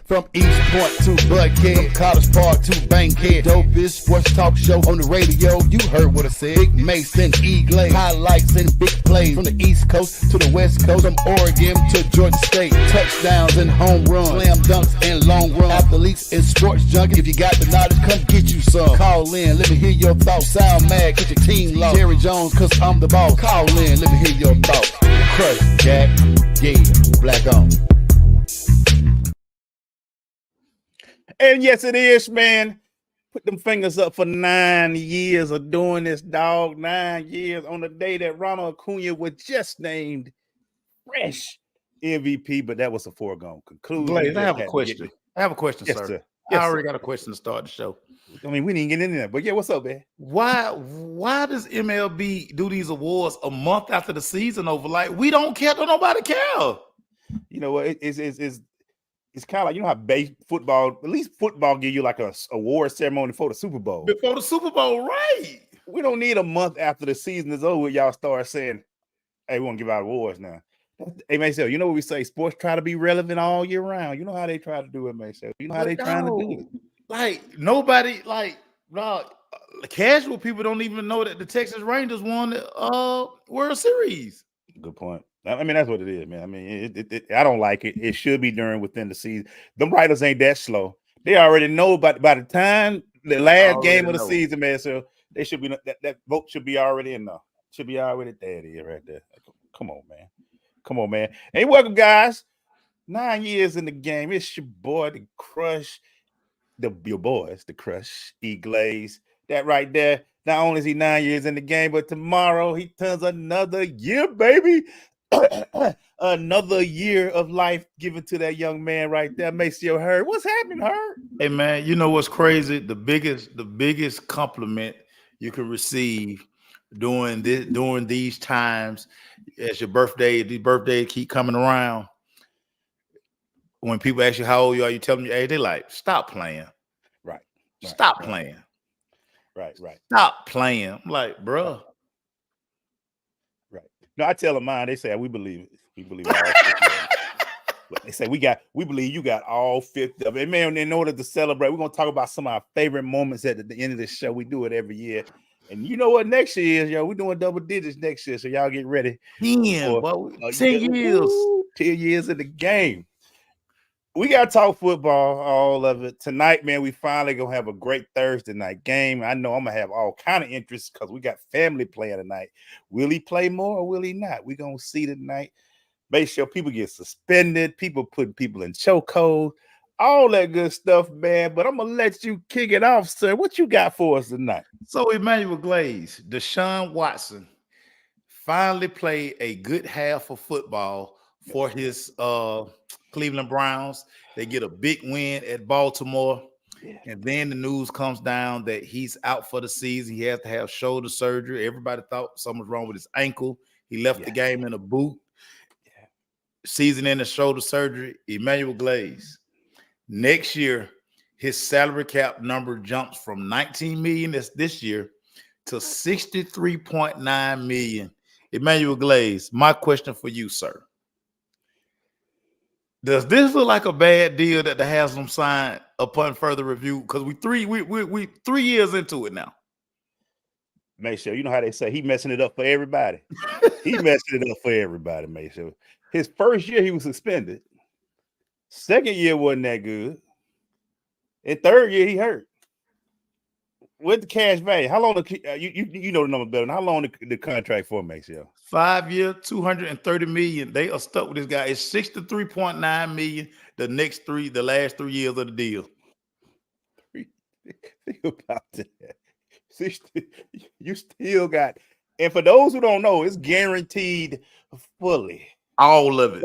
From East Point to Buckhead, College Park to Bankhead, dopest sports talk show on the radio. You heard what I said. Big Mason, E-Glade, highlights and big plays from the East Coast to the West Coast, from Oregon to Georgia State. Touchdowns and home runs, slam dunks and long runs, athletes and sports junkies. If you got the knowledge, come get you some. Call in, let me hear your thoughts. Sound mad, get your team low. Jerry Jones, cause I'm the boss. Call in, let me hear your thoughts. Crush, Jack, yeah, black on. And yes, it is, man. Put them fingers up for 9 years of doing this, dog. 9 years on the day that Ronald Acuna was just named fresh MVP, but that was a foregone conclusion. Blaze, I have a question. I have a question, yes, sir. Yes, I already got a question to start the show. I mean, we didn't get into that, but yeah, what's up, man? Why does MLB do these awards a month after the season over? Like, we don't care. Don't nobody care. You know what? It's kind of like, you know how football, at least football give you like a award ceremony for the Super Bowl. Before the Super Bowl, right? We don't need a month after the season is over, y'all start saying, hey, we want to give out awards now. Hey, Maysel, you know what we say? Sports try to be relevant all year round. You know how they try to do it, Maysel. You know how they trying to do it. Like, nobody, casual people don't even know that the Texas Rangers won the World Series. Good point. I mean, that's what it is, man. I mean, I don't like it. It should be within the season. Them writers ain't that slow. They already know by the time the last game of the season, man. So they should be that vote should be already in there. Should be already there. It is right there. Come on, man. Come on, man. Hey, welcome, guys. 9 years in the game. It's your boy, the Crush. Your boys, the Crush, E-Glaze. That right there. Not only is he 9 years in the game, but tomorrow he turns another year, baby. Another year of life given to that young man right there. Makes you hurt. What's happening, Hurt? Hey, man, you know what's crazy? The biggest compliment you can receive during these times, as your birthday, these birthdays keep coming around. When people ask you how old you are, you tell them your age, they like, stop playing. Right. Stop playing. Right. Stop playing. I'm like, bro. Right. No, I tell them mine. They say we believe it. We believe all 50 of them. They say we believe you got all 50 of it. Man, in order to celebrate, we're gonna talk about some of our favorite moments at the end of the show. We do it every year. And you know what next year is, yo? We're doing double digits next year. So y'all get ready. 10 years. 10 years in the game. We got to talk football, all of it. Tonight, man, we finally going to have a great Thursday night game. I know I'm going to have all kind of interest because we got family playing tonight. Will he play more or will he not? We're going to see tonight. Make sure people get suspended, people putting people in chokehold, all that good stuff, man. But I'm going to let you kick it off, sir. What you got for us tonight? So, Emmanuel Glaze, Deshaun Watson finally played a good half of football for his Cleveland Browns. They get a big win at Baltimore. Yeah. And then the news comes down that he's out for the season. He has to have shoulder surgery. Everybody thought something was wrong with his ankle. He left the game in a boot. Yeah. Season in the shoulder surgery. Emmanuel Glaze. Next year, his salary cap number jumps from $19 million this year to $63.9 million. Emmanuel Glaze, my question for you, sir. Does this look like a bad deal that the Haslam signed upon further review? Because we 3 years into it now. Make sure you know how they say he messing it up for everybody. He messing it up for everybody. Make sure his first year he was suspended. Second year wasn't that good. And third year he hurt. With the cash value, how long you know the number better? How long the contract for, Maceo? 5 year, $230 million. They are stuck with this guy. It's $63.9 million. The last 3 years of the deal. Think about that. 60, you still got, and for those who don't know, it's guaranteed fully. All of it.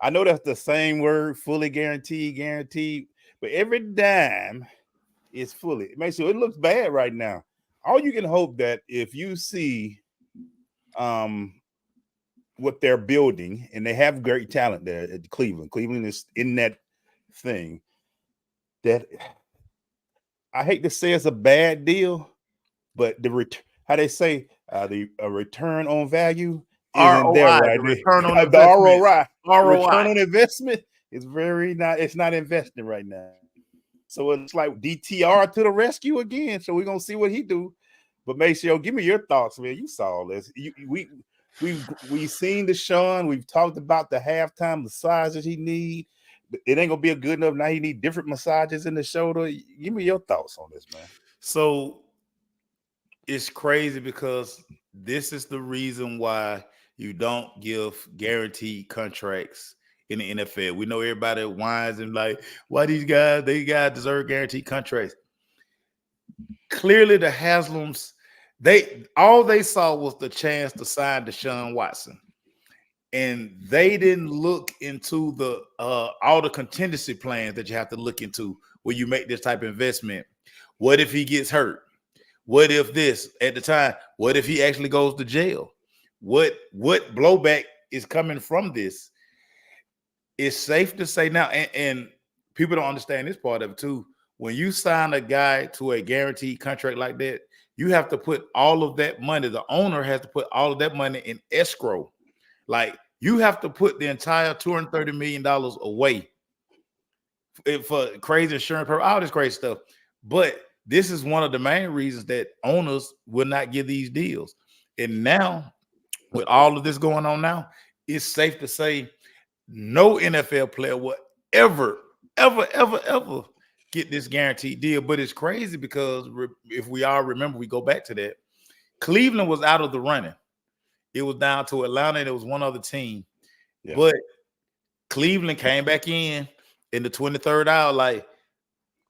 I know that's the same word, fully guaranteed, but every dime is fully. It makes it looks bad right now. All you can hope that if you see what they're building, and they have great talent there at Cleveland. Cleveland is in that thing that I hate to say it's a bad deal, but how they say the return on value isn't there ROI, right the return on there. The investment. ROI, ROI. return on investment is it's not investing right now. So it's like DTR to the rescue again. So we're gonna see what he do. But Maceo, give me your thoughts, man. You saw this. We seen Deshaun. We've talked about the halftime massages he need. It ain't gonna be a good enough. Now he need different massages in the shoulder. Give me your thoughts on this, man. So it's crazy because this is the reason why you don't give guaranteed contracts in the NFL. We know everybody whines and like, why these guys deserve guaranteed contracts. Clearly, the Haslams, all they saw was the chance to sign Deshaun Watson. And they didn't look into the all the contingency plans that you have to look into when you make this type of investment. What if he gets hurt? What if this at the time? What if he actually goes to jail? What blowback is coming from this? It's safe to say now, and people don't understand this part of it too. When you sign a guy to a guaranteed contract like that, you have to put all of that money. The owner has to put all of that money in escrow. Like you have to put the entire $230 million away for crazy insurance, all this crazy stuff. But this is one of the main reasons that owners will not give these deals. And now, with all of this going on now, it's safe to say no NFL player will ever get this guaranteed deal. But it's crazy because if we all remember, we go back to that. Cleveland was out of the running. It was down to Atlanta, and it was one other team. Yeah. But Cleveland came back in the 23rd hour, like,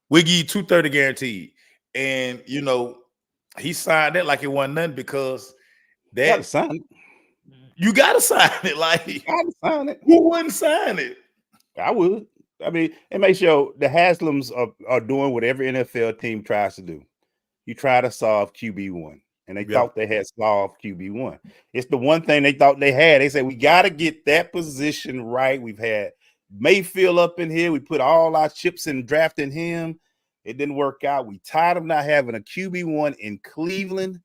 we give you 230 guaranteed. And, you know, he signed that like it wasn't nothing because that you gotta sign it. Like, you gotta sign it. Who wouldn't sign it? I would. I mean, it makes sure the Haslams are doing what every NFL team tries to do. You try to solve QB1. And they thought they had solved QB1. It's the one thing they thought they had. They said, we got to get that position right. We've had Mayfield up in here. We put all our chips in drafting him. It didn't work out. We tired of not having a QB1 in Cleveland.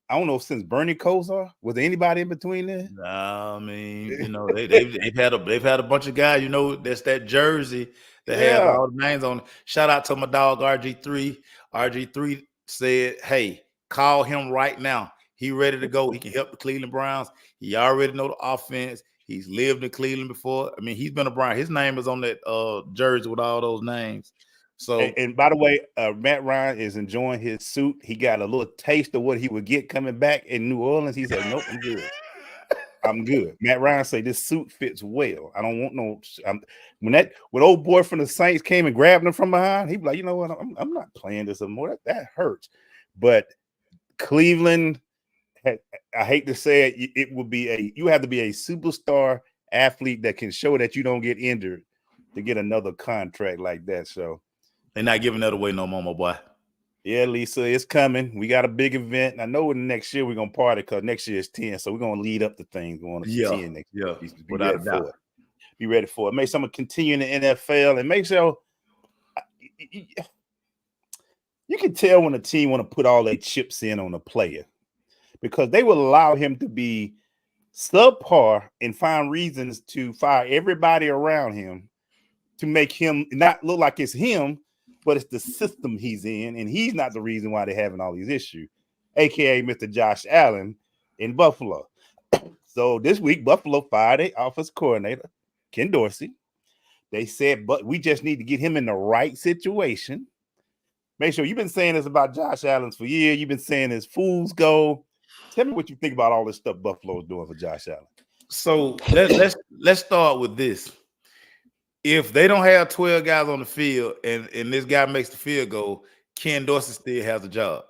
I don't know, since Bernie Kosar, was there anybody in between there? Nah, I mean, you know, they've had a bunch of guys, you know, that's that jersey that has all the names on it. Shout out to my dog RG3. RG3 said, hey, call him right now. He ready to go. He can help the Cleveland Browns. He already know the offense. He's lived in Cleveland before. I mean, he's been a Brown. His name is on that jersey with all those names. So, and by the way, Matt Ryan is enjoying his suit. He got a little taste of what he would get coming back in New Orleans. He said, nope, I'm good. I'm good. Matt Ryan said this suit fits well. I don't want no. When old boy from the Saints came and grabbed him from behind, he'd be like, you know what? I'm not playing this anymore. That hurts. But Cleveland, I hate to say it, it would be you have to be a superstar athlete that can show that you don't get injured to get another contract like that. So they're not giving that away no more, my boy. Yeah, Lisa, it's coming. We got a big event. I know next year we're gonna party because next year is 10. So we're gonna lead up to things going to 10 next year. Without a doubt. Be ready for it. Make someone continue in the NFL and make sure you can tell when a team want to put all their chips in on a player because they will allow him to be subpar and find reasons to fire everybody around him to make him not look like it's him, but it's the system he's in, and he's not the reason why they're having all these issues, aka Mr. Josh Allen in Buffalo. So this week, Buffalo fired their offensive coordinator, Ken Dorsey. They said, but we just need to get him in the right situation. Make sure you've been saying this about Josh Allen for years. You've been saying his fool's gold. Tell me what you think about all this stuff Buffalo's doing for Josh Allen. So let's start with this. If they don't have 12 guys on the field and this guy makes the field goal, Ken Dorsey still has a job.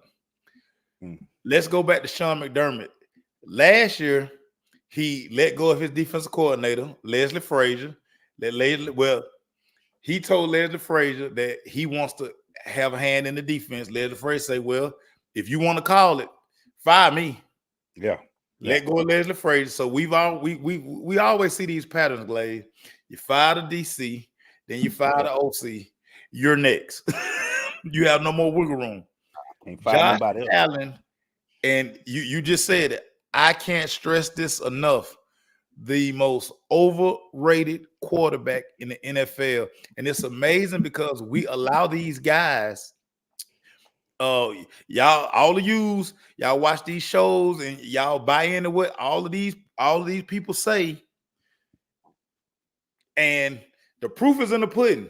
Let's go back to Sean McDermott. Last year, he let go of his defensive coordinator, Leslie Frazier. He told Leslie Frazier that he wants to have a hand in the defense. Leslie Frazier say, well, if you want to call it, fire me. Yeah. Let go of Leslie Frazier. So we always see these patterns, Glade. You fire the DC, then you fire the OC. You're next. You have no more wiggle room. Can't find Josh nobody else. Allen, and you just said it. I can't stress this enough. The most overrated quarterback in the NFL. And it's amazing because we allow these guys, y'all, all of yous, y'all watch these shows and y'all buy into what all of these people say. And the proof is in the pudding.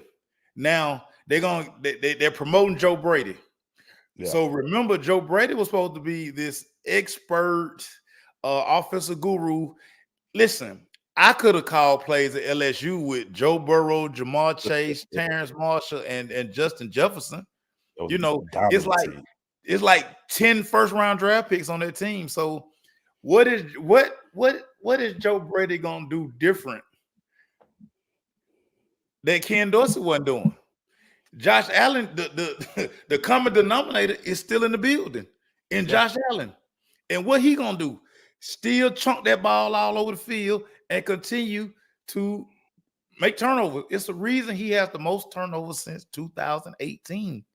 Now they're promoting Joe Brady. Yeah. So remember, Joe Brady was supposed to be this expert offensive guru. Listen, I could have called plays at LSU with Joe Burrow, Jamar Chase, Terrence Marshall, and Justin Jefferson. You know, it's like 10 first-round draft picks on that team. So what is Joe Brady gonna do different that Ken Dorsey wasn't doing? Josh Allen, the common denominator is still in the building in Josh Allen. And what he gonna do? Still chunk that ball all over the field and continue to make turnovers. It's the reason he has the most turnovers since 2018.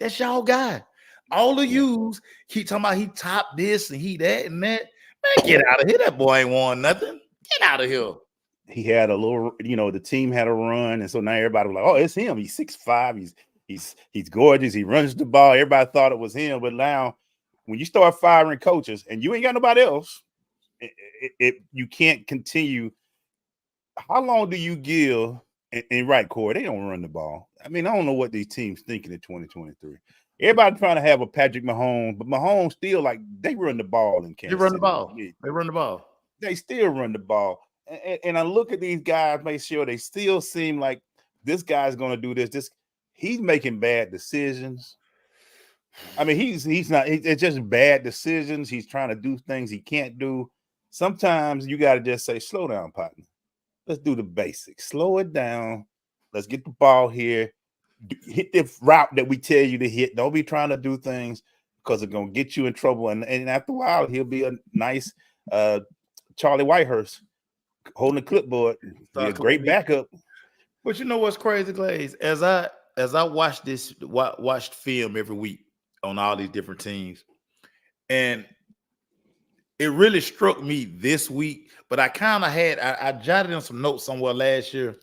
That's y'all guy. All of yous keep talking about he topped this and he that and that. Man, get out of here. That boy ain't won nothing. Get out of here. He had a little, the team had a run, and so now everybody was like, "Oh, it's him. He's 6'5". He's gorgeous. He runs the ball." Everybody thought it was him, but now when you start firing coaches and you ain't got nobody else, you can't continue. How long do you give? And right, Corey, they don't run the ball. I mean, I don't know what these teams thinking in 2023. Everybody trying to have a Patrick Mahomes, but Mahomes still they run the ball in Kansas City. They run the ball. They run the ball. They still run the ball. And I look at these guys, make sure they still seem like this guy's going to do this. He's making bad decisions. I mean, he's not. It's just bad decisions. He's trying to do things he can't do. Sometimes you got to just say, "Slow down, partner. Let's do the basics. Slow it down. Let's get the ball here. Hit the route that we tell you to hit. Don't be trying to do things because it's going to get you in trouble." And after a while, he'll be a nice Charlie Whitehurst holding a clipboard. Be a great backup. But you know what's crazy, Glaze? As I watched film every week on all these different teams, and it really struck me this week. But I kind of I jotted in some notes somewhere last year.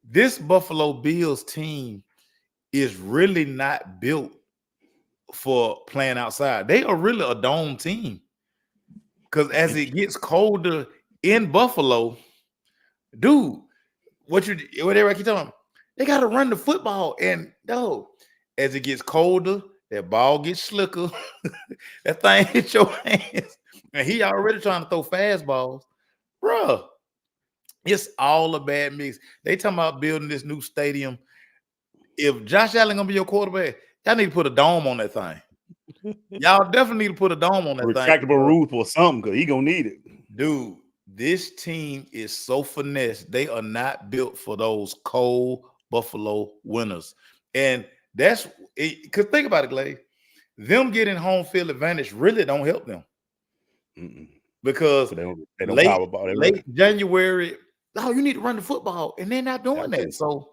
This Buffalo Bills team is really not built for playing outside. They are really a dome team. Because as it gets colder in Buffalo, dude, whatever I keep telling them, they got to run the football. And as it gets colder, that ball gets slicker. That thing hits your hands. And he already trying to throw fastballs. Bruh, it's all a bad mix. They talking about building this new stadium. If Josh Allen gonna be your quarterback, y'all need to put a dome on that thing. Y'all definitely need to put a dome on that retractable roof or something, because he gonna need it. Dude, this team is so finesse. They are not built for those cold Buffalo winters. And that's it. Because think about it, Clay. Them getting home field advantage really don't help them. Because they don't power ball. Late January, you need to run the football, and they're not doing that. So,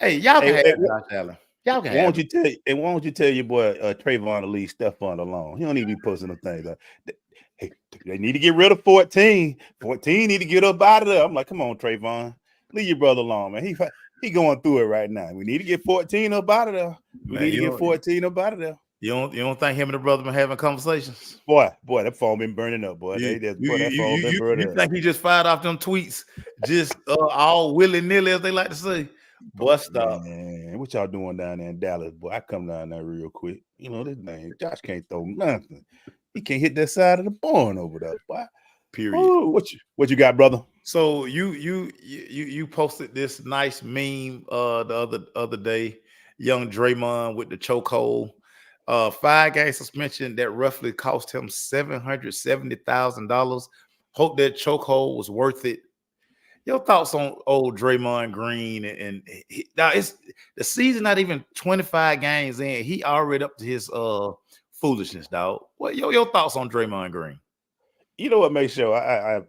hey, y'all can have Josh Allen. Y'all can have him. Why don't you tell your boy Trayvon to leave Stephon alone? He don't need to be posting them things. Hey, they need to get rid of 14. 14 need to get up out of there. I'm like, come on, Trayvon, leave your brother alone, man. He going through it right now. We need to get 14 up out of there. We need to get 14 up out of there. You don't think him and the brother been having conversations? Boy, that phone been burning up, boy. You think he just fired off them tweets, just all willy-nilly, as they like to say? Boy, stop. Man, what y'all doing down there in Dallas, boy? I come down there real quick. This name, Josh can't throw nothing. He can't hit that side of the barn over there, boy. Period. Ooh, what you got, brother? So you posted this nice meme the other day, young Draymond with the chokehold. 5-game suspension that roughly cost him $770,000. Hope that chokehold was worth it. Your thoughts on old Draymond Green? Now it's the season, not even 25 games in. He already up to his foolishness, dog. What your thoughts on Draymond Green? You know what, make sure I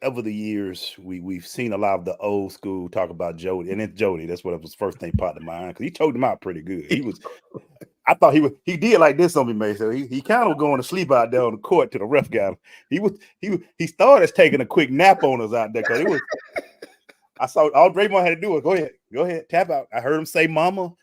over the years we've seen a lot of the old school talk about Jody, and it's Jody. That's what was first thing popped in mind, because he choked him out pretty good. I thought he did like this on me, man. So he kind of going to sleep out there on the court to the ref guy. He started taking a quick nap on us out there because it was. I saw all Draymond had to do was go ahead, tap out. I heard him say, "Mama."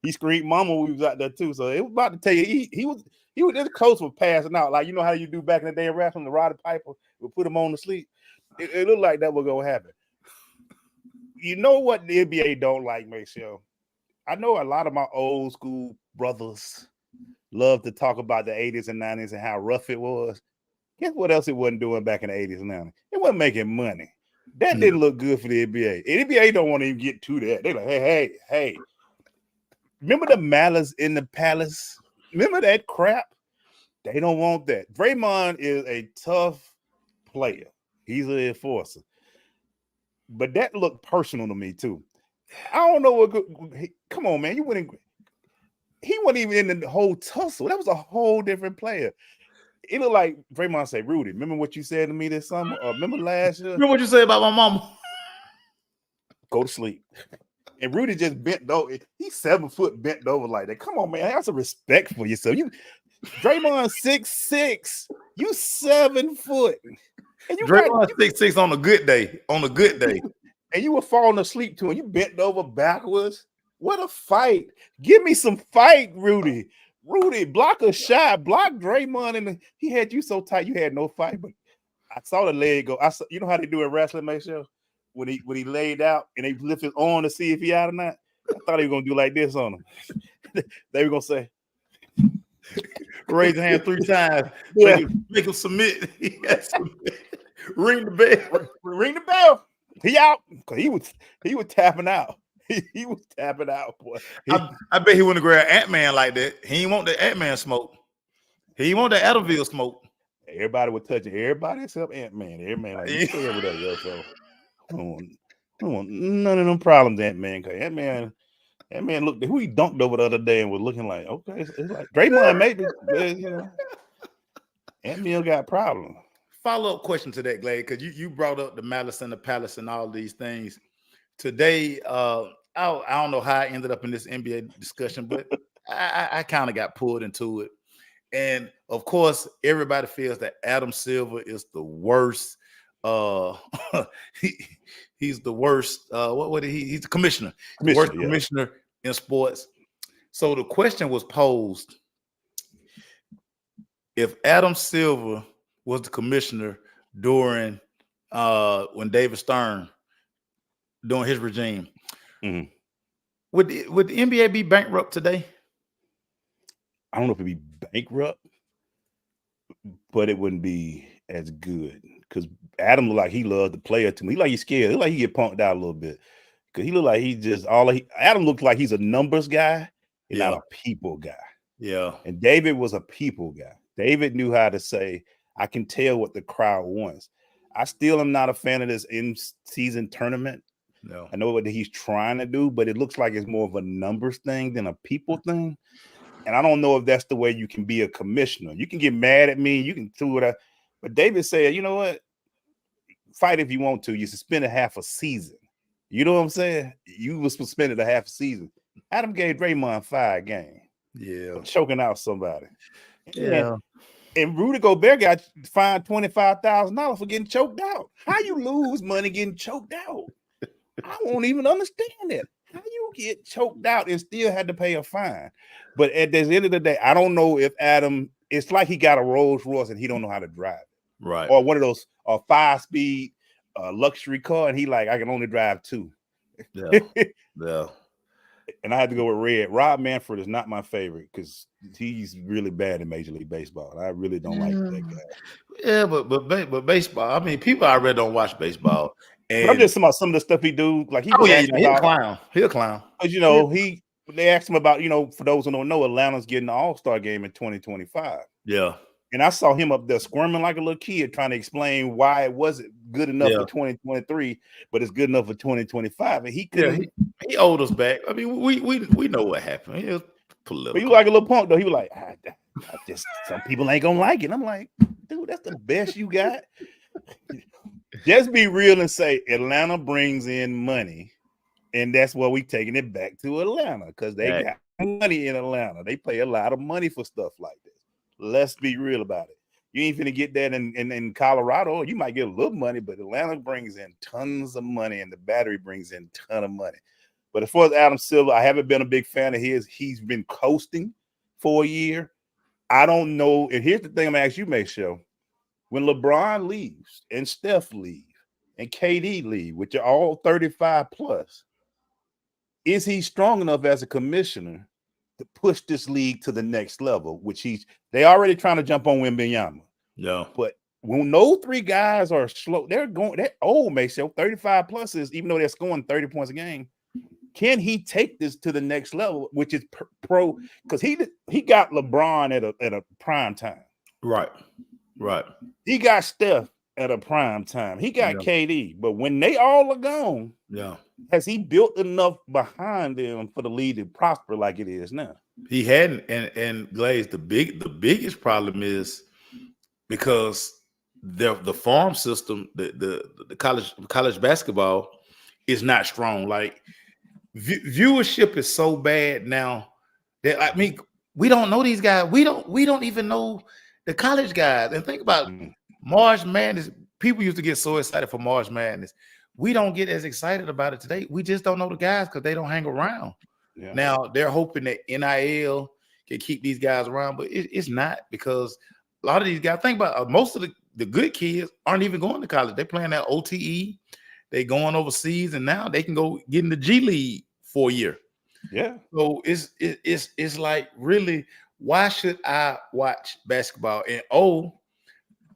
He screamed, "Mama!" when we was out there too. So it was about to tell you he was this close for passing out. Like you know how you do back in the day, rap from the Roddy Piper would put him on to sleep. It looked like that was gonna happen. You know what the NBA don't like, Maceo? I know a lot of my old school brothers love to talk about the 80s and 90s and how rough it was. Guess what else it wasn't doing back in the 80s and 90s? It wasn't making money. That didn't look good for the NBA. The NBA don't want to even get to that. They're like, hey. Remember the malice in the palace? Remember that crap? They don't want that. Draymond is a tough player. He's an enforcer. But that looked personal to me, too. I don't know what. Come on, man. He wasn't even in the whole tussle. That was a whole different player. It looked like Draymond said, "Rudy, remember what you said to me this summer? Or remember last year? Remember what you said about my mama? Go to sleep." And Rudy just bent over. He's 7 foot bent over like that. Come on, man. Have some respect for yourself. Draymond 6'6". You 7 foot. And Draymond 6'6" on a good day. On a good day. And you were falling asleep to him. You bent over backwards. What a fight. Give me some fight, Rudy. Rudy, block a shot. Block Draymond. And he had you so tight, you had no fight. But I saw the leg go. You know how they do in wrestling, Maceo? When he laid out and they lift his arm to see if he out or not. I thought he was going to do like this on him. They were going to say, raise the hand 3 times. Yeah. Make him submit. Ring the bell. Ring the bell. He out because he was tapping out. He was tapping out, boy. I bet he wouldn't grab Ant-Man like that. He ain't want the Ant-Man smoke. He ain't want the Adderall smoke. Everybody was touching everybody except Ant-Man. Everybody like you stay over there, yo. So I don't want none of them problems, Ant-Man. Because Ant-Man looked who he dunked over the other day and was looking like, okay, it's like Draymond maybe, you know. Ant-Man got problems. Follow-up question to that, Glade, because you brought up the malice in the palace and all these things. Today, I don't know how I ended up in this NBA discussion, but I kind of got pulled into it. And, of course, everybody feels that Adam Silver is the worst. He's the worst. He's the commissioner. The worst commissioner in sports. So the question was posed, if Adam Silver was the commissioner during when David Stern during his regime, would the NBA be bankrupt today? I don't know if it'd be bankrupt, but it wouldn't be as good because Adam looked like he loved the player too much. He like he's scared. He looked like he get punked out a little bit because he looked like he just Adam looked like he's a numbers guy and not a people guy. Yeah, and David was a people guy. David knew how to say, I can tell what the crowd wants. I still am not a fan of this in-season tournament. No, I know what he's trying to do, but it looks like it's more of a numbers thing than a people thing. And I don't know if that's the way you can be a commissioner. You can get mad at me. You can do what but David said, you know what? Fight if you want to. You suspended half a season. You know what I'm saying? You was suspended a half a season. Adam gave Draymond 5 games. Yeah. For choking out somebody. Yeah. And Rudy Gobert got fined $25,000 for getting choked out. How you lose money getting choked out? I won't even understand it. How you get choked out and still had to pay a fine? But at the end of the day, I don't know if Adam, it's like he got a Rolls Royce and he don't know how to drive. Right. Or one of those 5-speed luxury car, and he like, I can only drive 2. Yeah. Yeah. And I had to go with Red. Rob Manfred is not my favorite because he's really bad in Major League Baseball. I really don't like that guy. Yeah, but baseball. I mean, people already don't watch baseball. And I'm just talking about some of the stuff he do. Like he's a clown. He's a clown. Because they asked him about, for those who don't know, Atlanta's getting the All-Star game in 2025. Yeah. And I saw him up there squirming like a little kid trying to explain why it wasn't good enough for 2023, but it's good enough for 2025. And he couldn't. He owed us back. I mean, we know what happened. He was political. But he was like a little punk, though. He was like, I just some people ain't gonna like it. I'm like, dude, that's the best you got. Just be real and say Atlanta brings in money And that's why we taking it back to Atlanta, because they got money in Atlanta. They pay a lot of money for stuff like this. Let's be real about it. You ain't finna get that in Colorado. You might get a little money, but Atlanta brings in tons of money, and the Battery brings in a ton of money. But as far as Adam Silver, I haven't been a big fan of his. He's been coasting for a year. I don't know. And here's the thing I'm gonna ask you, Maceo. When LeBron leaves and Steph leave and KD leave, which are all 35 plus, is he strong enough as a commissioner to push this league to the next level? Which they already trying to jump on Wembanyama. Yeah. But when those three guys are slow, they're old, Maceo, 35 pluses, even though they're scoring 30 points a game. Can he take this to the next level, which is pro? Because he got LeBron at a prime time. Right. He got Steph at a prime time. He got KD. But when they all are gone, has he built enough behind them for the league to prosper like it is now? He hadn't. And Glaze, the biggest problem is because the farm system, the college basketball is not strong. Like viewership is so bad now that, I mean, we don't know these guys. We don't even know the college guys. And think about March Madness. People used to get so excited for March Madness. We don't get as excited about it today. We just don't know the guys because they don't hang around. Yeah. Now they're hoping that NIL can keep these guys around, but it's not, because a lot of these guys, think about most of the good kids aren't even going to college. They're playing that OTE. They going overseas, and now they can go get in the G League for a year. Yeah. So it's like, really, why should I watch basketball? And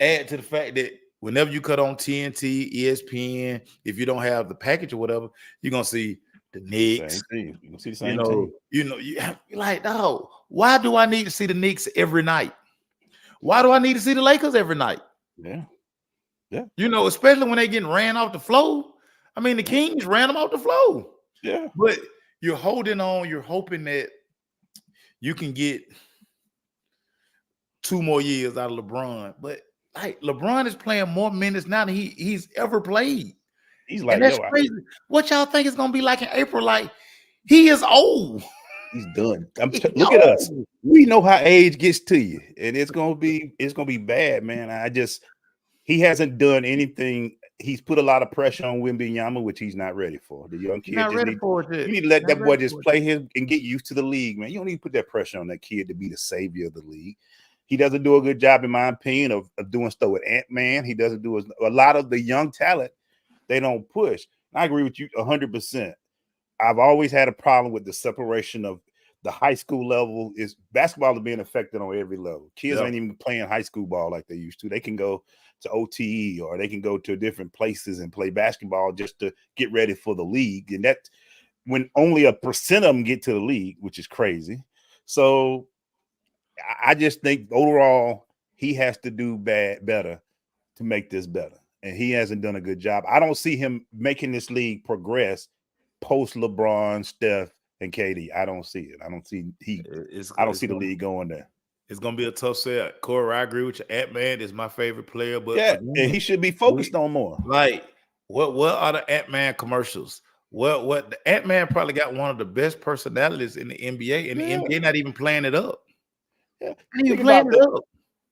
add to the fact that whenever you cut on TNT, ESPN, if you don't have the package or whatever, you're gonna see the Knicks. You're gonna see the same team. You're like, no, why do I need to see the Knicks every night? Why do I need to see the Lakers every night? Yeah. Especially when they getting ran off the floor. I mean, the Kings ran them off the floor. Yeah. But you're holding on. You're hoping that you can get 2 more years out of LeBron. But like, LeBron is playing more minutes now than he's ever played. He's like, and that's crazy. What y'all think it's gonna be like in April? Like, he is old. He's done. Look at us. We know how age gets to you, and it's gonna be bad, man. He hasn't done anything. He's put a lot of pressure on Wembanyama, which he's not ready for. The young kid you need to let that boy just play his and get used to the league, man. You don't need to put that pressure on that kid to be the savior of the league. He doesn't do a good job, in my opinion, of doing stuff with Ant-Man. He doesn't do a lot of the young talent. They don't push. I agree with you 100%. I've always had a problem with the separation of the high school level. Is basketball is being affected on every level. Kids ain't even playing high school ball like they used to. They can go to OTE, or they can go to different places and play basketball just to get ready for the league. And that's when only a % of them get to the league, which is crazy. So I just think overall he has to do better to make this better. And he hasn't done a good job. I don't see him making this league progress post LeBron, Steph, and KD. I don't see it. I don't see the league going there. It's gonna be a tough sell. Corey, I agree with you. Ant-Man is my favorite player, but and he should be focused on more. Like, what are the Ant-Man commercials? What the Ant-Man probably got one of the best personalities in the NBA, and the NBA not even playing it up. Yeah.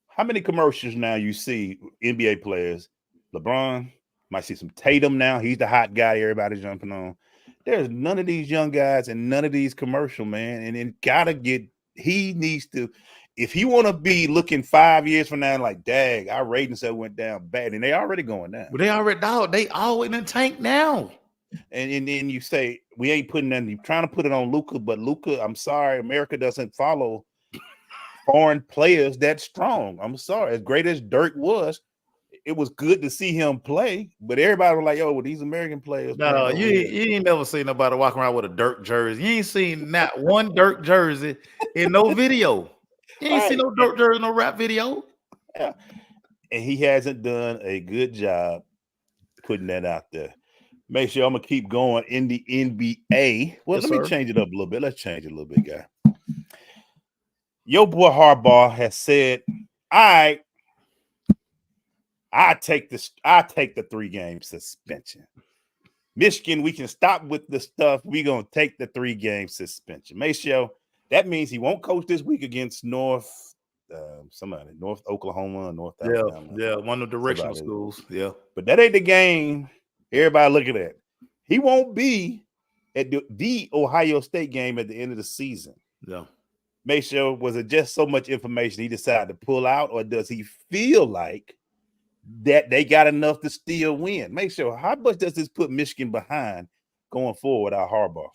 How many commercials now you see NBA players? LeBron, might see some Tatum now. He's the hot guy everybody's jumping on. There's none of these young guys and none of these commercial, man. And then he needs to, if he want to be looking 5 years from now, like, dang, our ratings have went down bad, and they already going down. But they always in the tank now. And then you say, we ain't putting that, you're trying to put it on Luka, but Luka, I'm sorry, America doesn't follow foreign players that strong. I'm sorry. As great as Dirk was, it was good to see him play, but everybody was like, "Yo, well, these American players." No, you ain't never seen nobody walking around with a Dirk jersey. You ain't seen not one Dirk jersey in no video. You ain't seen no Dirk jersey in no rap video. Yeah. And he hasn't done a good job putting that out there. Make sure I'm gonna keep going in the NBA. Well, let me change it up a little bit. Let's change it a little bit, guy. Your boy Harbaugh has said, I take the 3-game suspension. Michigan, we can stop with the stuff. We're going to take the 3-game suspension. Maceo, that means he won't coach this week against North Oklahoma, North Alabama. Yeah, one of the directional schools. Yeah. But that ain't the game everybody looking at. He won't be at the Ohio State game at the end of the season. Yeah. Maceo, was it just so much information he decided to pull out, or does he feel like that they got enough to still win? Maceo, how much does this put Michigan behind going forward without Harbaugh?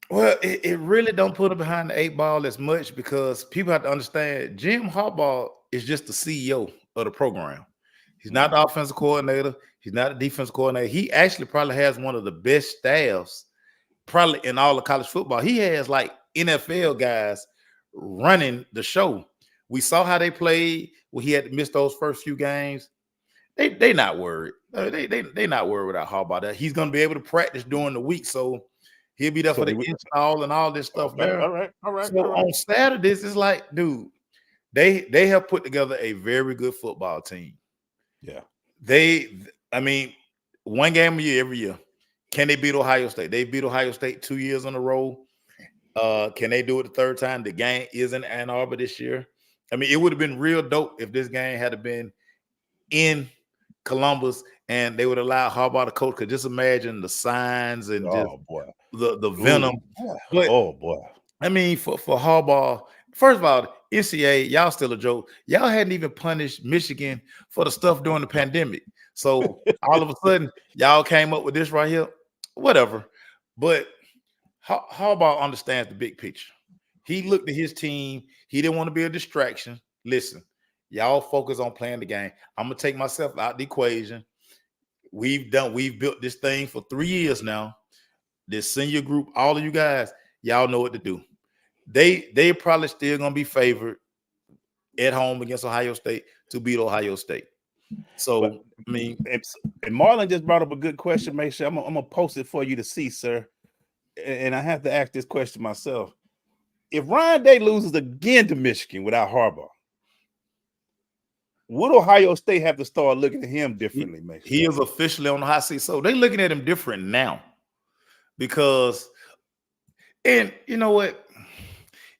Well, it really don't put him behind the 8 ball as much, because people have to understand Jim Harbaugh is just the CEO of the program. He's not the offensive coordinator. He's not the defensive coordinator. He actually probably has one of the best staffs probably in all of college football. He has like NFL guys running the show. We saw how they played when he had to miss those first few games. They not worried. They not worried without Harbaugh. That he's going to be able to practice during the week, so he'll be there for the install and all this stuff. Okay, all right. So on Saturdays, it's like, dude, they have put together a very good football team. Yeah, one game a year every year. Can they beat Ohio State? They beat Ohio State 2 years in a row. Can they do it the third time? The game is in Ann Arbor this year. I mean, it would have been real dope if this game had been in Columbus and they would allow Harbaugh to coach. Because just imagine the signs and the venom. But, I mean, for Harbaugh, first of all, NCAA, y'all still a joke. Y'all hadn't even punished Michigan for the stuff during the pandemic. So all of a sudden, y'all came up with this right here. Whatever. But Harbaugh understands the big picture. He looked at his team. He didn't want to be a distraction. Listen, y'all focus on playing the game. I'm going to take myself out the equation. We've built this thing for 3 years now. This senior group, all of you guys, y'all know what to do. They probably still going to be favored at home against Ohio State to beat Ohio State. So, I mean, and Marlon just brought up a good question. Make sure I'm gonna post it for you to see, sir. And I have to ask this question myself. If Ryan Day loses again to Michigan without Harbaugh, would Ohio State have to start looking at him differently? He is officially on the hot seat. So they're looking at him different now. Because, and you know what?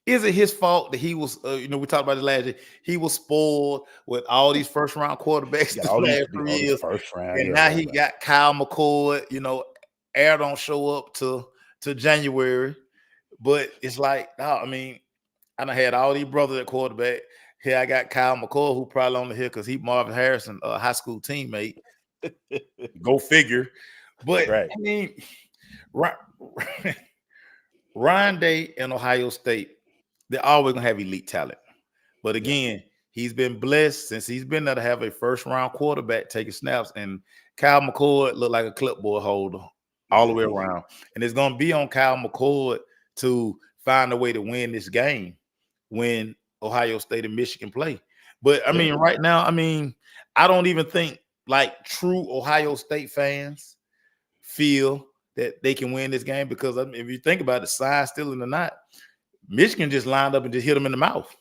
Is it his fault that he was, we talked about it last year, he was spoiled with all these first-round quarterbacks the last 3 years. And now he got Kyle McCord, Air don't show up to January. But it's like, I done had all these brothers at quarterback. Here I got Kyle McCord, who probably only here because he Marvin Harrison, a high school teammate. Go figure. But, Ryan Day and Ohio State, they're always going to have elite talent. But again, he's been blessed since he's been there to have a first-round quarterback taking snaps. And Kyle McCord looked like a clipboard holder all the way around. And it's going to be on Kyle McCord to find a way to win this game when Ohio State and Michigan play. But, right now, I don't even think, like, true Ohio State fans feel that they can win this game because, if you think about it, the side's still in the knot. Michigan just lined up and just hit them in the mouth.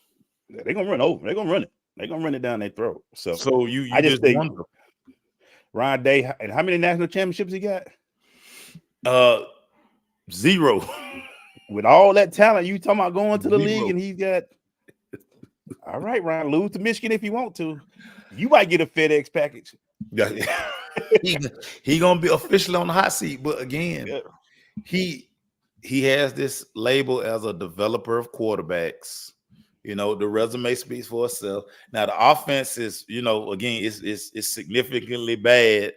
They're going to run over. They're going to run it. They're going to run it down their throat. So I just think wonder. Ryan Day, and how many national championships he got? 0. With all that talent, you talking about going to the league, and he's got. All right, Ryan, lose to Michigan if you want to. You might get a FedEx package. he gonna be officially on the hot seat, but again, he has this label as a developer of quarterbacks. The resume speaks for itself. Now the offense is, again, it's significantly bad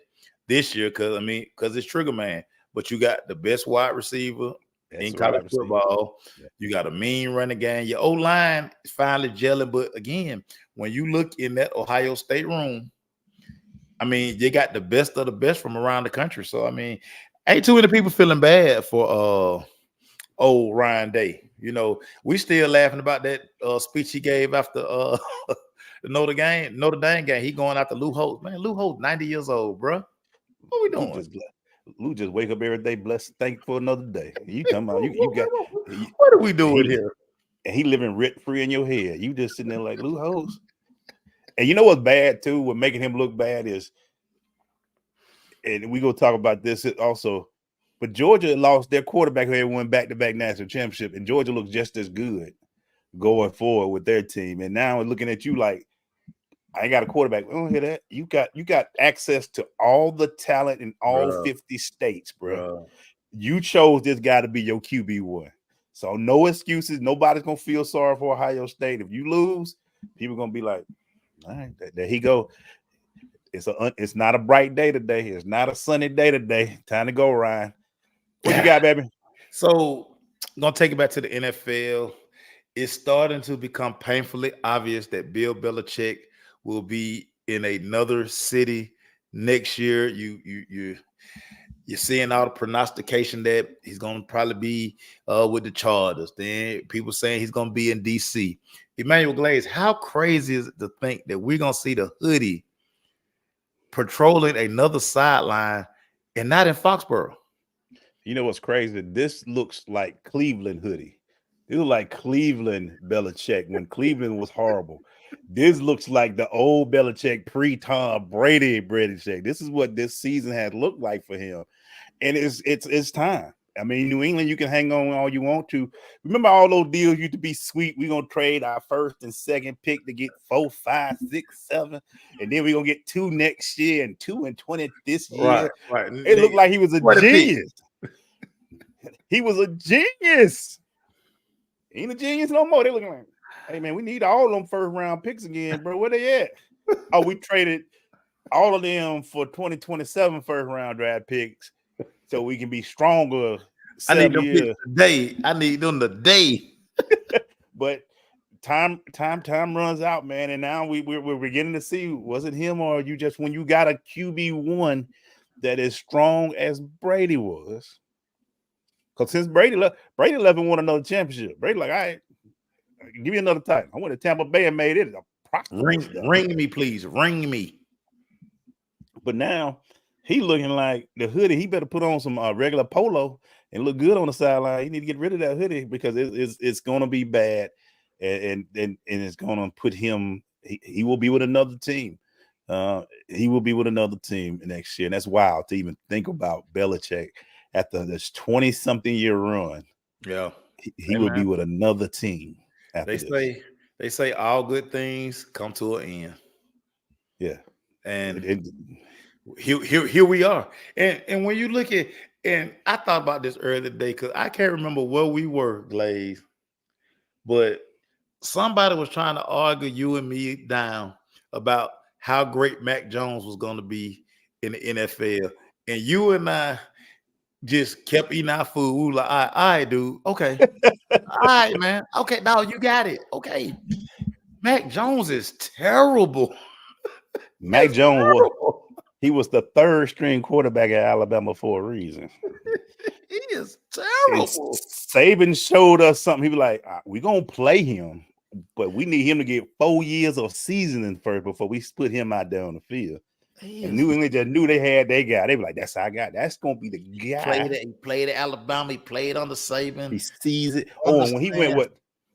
this year because it's Trigger Man. But you got the best wide receiver in college football. Yeah. You got a mean running game. Your O-line is finally gelling. But again, when you look in that Ohio State room, you got the best of the best from around the country. So, ain't too many people feeling bad for old Ryan Day. We still laughing about that speech he gave after the Notre Dame game. He going after Lou Holtz. Man, Lou Holtz, 90 years old, bro. What we doing? Lou just wake up every day, blessed, thankful for another day. You talking about you got what are we doing here? And he living rent free in your head. You just sitting there like Lou Holtz. And you know what's bad too? What making him look bad is, and we gonna talk about this also. But Georgia lost their quarterback who had won back-to-back national championship, and Georgia looks just as good going forward with their team. And now we're looking at you like, I ain't got a quarterback. We don't hear that. You got access to all the talent in all 50 states, bro. You chose this guy to be your QB1. So no excuses. Nobody's gonna feel sorry for Ohio State. If you lose, people are gonna be like, all right, there he go. It's not a bright day today. It's not a sunny day today. Time to go, Ryan. What you got, baby? So I'm gonna take it back to the NFL. It's starting to become painfully obvious that Bill Belichick will be in another city next year. You're seeing all the prognostication that he's going to probably be with the Chargers. Then people saying he's going to be in DC. Emmanuel Glaze, how crazy is it to think that we're going to see the hoodie patrolling another sideline and not in Foxborough? You know what's crazy? This looks like Cleveland hoodie. This looks like Cleveland Belichick when Cleveland was horrible. This looks like the old Belichick pre-Tom Brady Belichick. This is what this season had looked like for him. And it's time. I mean, New England, you can hang on all you want to. Remember all those deals used to be sweet. We're going to trade our first and second pick to get 4, 5, 6, 7. And then we're going to get 2 next year and 2 and 20 this year. Right. It looked like he was a genius. He was a genius. He ain't a genius no more. They looking like, hey, man, we need all them first-round picks again, bro. Where they at? Oh, we traded all of them for 2027 first-round draft picks so we can be stronger. I need them picks today. I need them today. But time runs out, man. And now we're beginning to see, was it him or you just when you got a QB1 that is strong as Brady was? Because since Brady left and won another championship. Brady like, all right, give me another title. I went to Tampa Bay and made it a ring me, please. Ring me. But now he looking like the hoodie. He better put on some regular polo and look good on the sideline. You need to get rid of that hoodie because it's going to be bad, and it's going to put him. He will be with another team. He will be with another team next year, and that's wild to even think about Belichick after this 20-something year run. Yeah, he will be with another team. After they say all good things come to an end. Yeah, and here we are. And when you look at, and I thought about this earlier today because I can't remember where we were, Glaze, but somebody was trying to argue you and me down about how great Mac Jones was going to be in the NFL, and you and I just kept eating our food. We were like, all right, dude. Okay. All right, man. Okay, now you got it. Okay. Mac Jones is terrible. Mac Jones was the third string quarterback at Alabama for a reason. He is terrible. Saban showed us something. He was like, we're going to play him, but we need him to get 4 years of seasoning first before we put him out there on the field. And New England just knew they had their guy. They were like, that's our guy. That's going to be the guy. He played at Alabama. He played under Saban. He sees it. Oh, and when he went,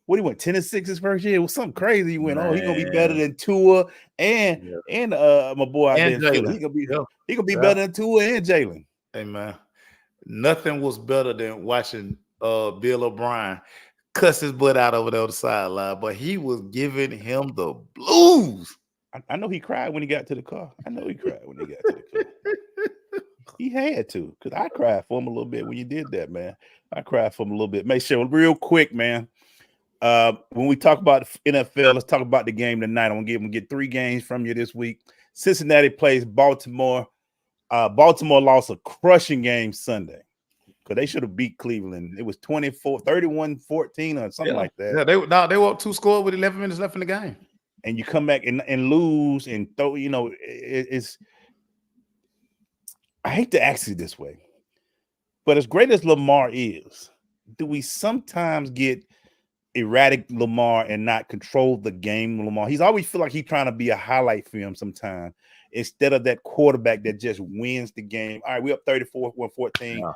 what he went 10-6 his first year? It was something crazy. He went, he's going to be better than Tua and my boy out there in Philly. He gonna be better than Tua and Jalen. Hey, man. Nothing was better than watching Bill O'Brien cuss his butt out over there on the sideline, but he was giving him the blues. I know he cried when he got to the car. He had to, because I cried for him a little bit when you did that, man. I cried for him a little bit. Make sure, real quick, man. When we talk about NFL, let's talk about the game tonight. I'm gonna get 3 games from you this week. Cincinnati plays Baltimore. Baltimore lost a crushing game Sunday because they should have beat Cleveland. It was 31-14 or something like that. Yeah, they were up 2 scores with 11 minutes left in the game. And you come back and lose and throw, it's I hate to ask you this way, but as great as Lamar is, do we sometimes get erratic Lamar and not control the game Lamar? He's always feel like he's trying to be a highlight film sometimes instead of that quarterback that just wins the game. All right, we're up 34-14. Yeah.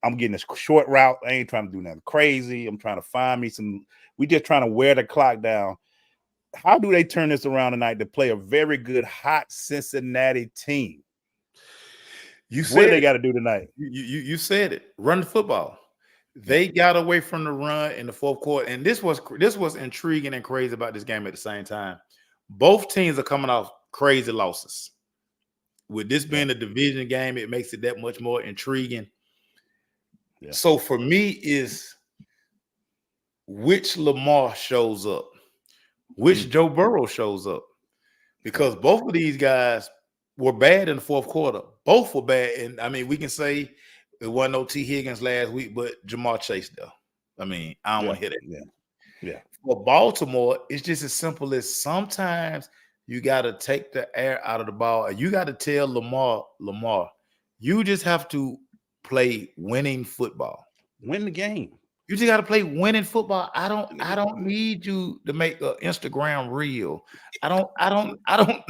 I'm getting a short route. I ain't trying to do nothing crazy. I'm trying to find me some. We just trying to wear the clock down. How do they turn this around tonight to play a very good, hot Cincinnati team? What do they got to do tonight? You said it. Run the football. They got away from the run in the fourth quarter, and this was intriguing and crazy about this game at the same time. Both teams are coming off crazy losses. With this being a division game, it makes it that much more intriguing. Yeah. So for me, is which Lamar shows up, which Joe Burrow shows up, because both of these guys were bad in the fourth quarter. Both were bad, and I mean, we can say it wasn't no T. Higgins last week, but Jamar Chase though. I mean, I don't want to hear that. Yeah. For Baltimore, it's just as simple as sometimes you got to take the air out of the ball, and you got to tell Lamar, you just have to play winning football. Win the game. You just got to play winning football. I don't need you to make an Instagram reel. I don't,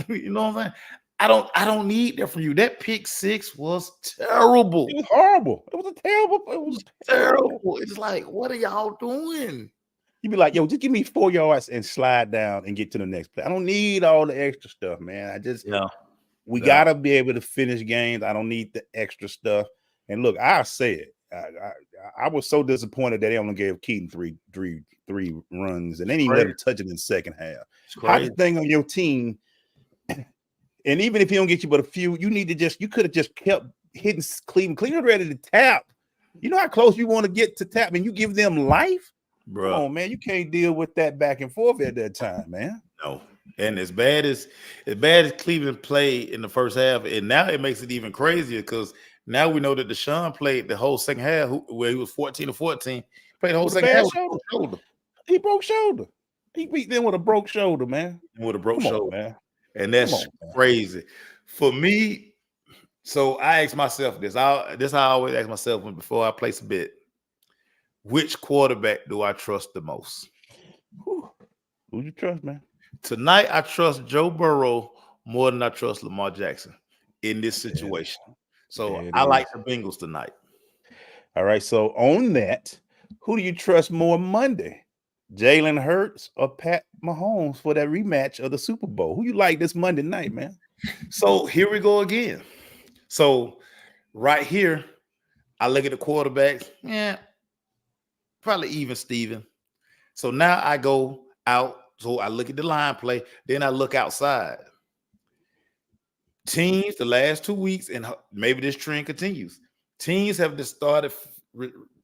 you know what I'm saying? I don't need that from you. That pick six was terrible. It was horrible. It was terrible. It's like, what are y'all doing? You be like, yo, just give me 4 yards and slide down and get to the next play. I don't need all the extra stuff, man. We gotta be able to finish games. I don't need the extra stuff. And look, I say it. I was so disappointed that they only gave Keaton three runs and they didn't even let him touch it in the second half. How the thing on your team, and even if he don't get you but a few, you could have just kept hitting Cleveland. Cleveland ready to tap. You know how close you want to get to tap, and you give them life, bro. Come on, man, you can't deal with that back and forth at that time, man. No. And as bad as Cleveland played in the first half, and now it makes it even crazier because now we know that Deshaun played the whole second half, where he was 14-14. Played the whole second half. Shoulder. He broke shoulder. He beat them with a broke shoulder, man. With a broke shoulder, man. And that's crazy. For me, so I asked myself this. This I always ask myself before I place a bet. Which quarterback do I trust the most? Who you trust, man? Tonight, I trust Joe Burrow more than I trust Lamar Jackson in this situation. So I like the Bengals tonight. All right. So on that, who do you trust more Monday? Jalen Hurts or Pat Mahomes for that rematch of the Super Bowl? Who you like this Monday night, man? So here we go again. So right here, I look at the quarterbacks. Yeah, probably even Steven. So now I go out. So I look at the line play. Then I look outside. Teams, the last 2 weeks, and maybe this trend continues. Teams have just started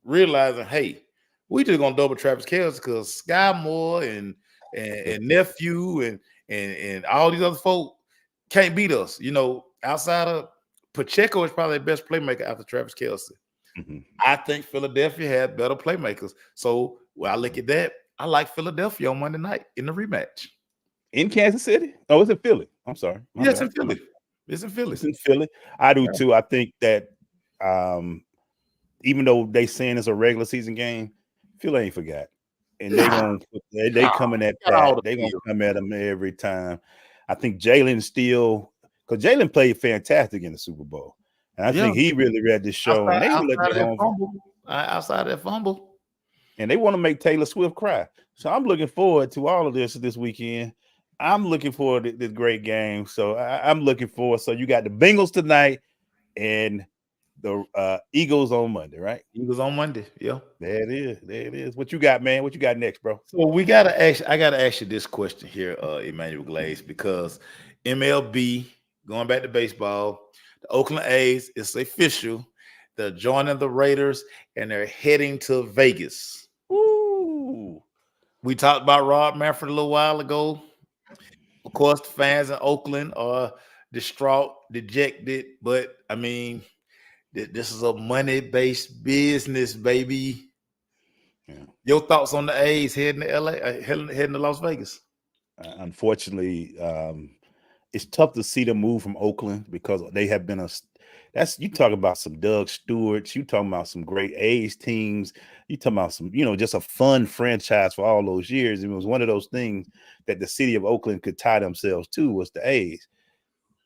realizing, hey, we just gonna double Travis Kelce because Sky Moore and nephew and all these other folk can't beat us. You know, outside of Pacheco is probably the best playmaker after Travis Kelce. Mm-hmm. I think Philadelphia had better playmakers. So when I look at that, I like Philadelphia on Monday night in the rematch. In Kansas City? Oh, it's in Philly. I'm sorry. Yes, in Philly. It's in Philly. It's in Philly. I do too. I think that even though they saying it's a regular season game, Philly ain't forgot. And they coming at that. They gonna come at them every time. I think Jalen still, because Jalen played fantastic in the Super Bowl. And I think he really read this show. Outside that fumble. And they want to make Taylor Swift cry. So I'm looking forward to all of this weekend. I'm looking forward to this great game. So I'm looking forward. So you got the Bengals tonight and the Eagles on Monday, right? Eagles on Monday. Yeah. There it is. There it is. What you got, man? What you got next, bro? So I gotta ask you this question here, Emmanuel Glaze, because MLB, going back to baseball, the Oakland A's, it's official. They're joining the Raiders and they're heading to Vegas. Ooh. We talked about Rob Manfred a little while ago. Of course, the fans in Oakland are distraught, dejected, but I mean, this is a money-based business, baby. Yeah. Your thoughts on the A's heading to LA, heading to Las Vegas? Unfortunately, it's tough to see them move from Oakland because they have been you talk about some Doug Stewarts, you talking about some great A's teams, you talking about some, just a fun franchise for all those years. It was one of those things that the city of Oakland could tie themselves to was the A's.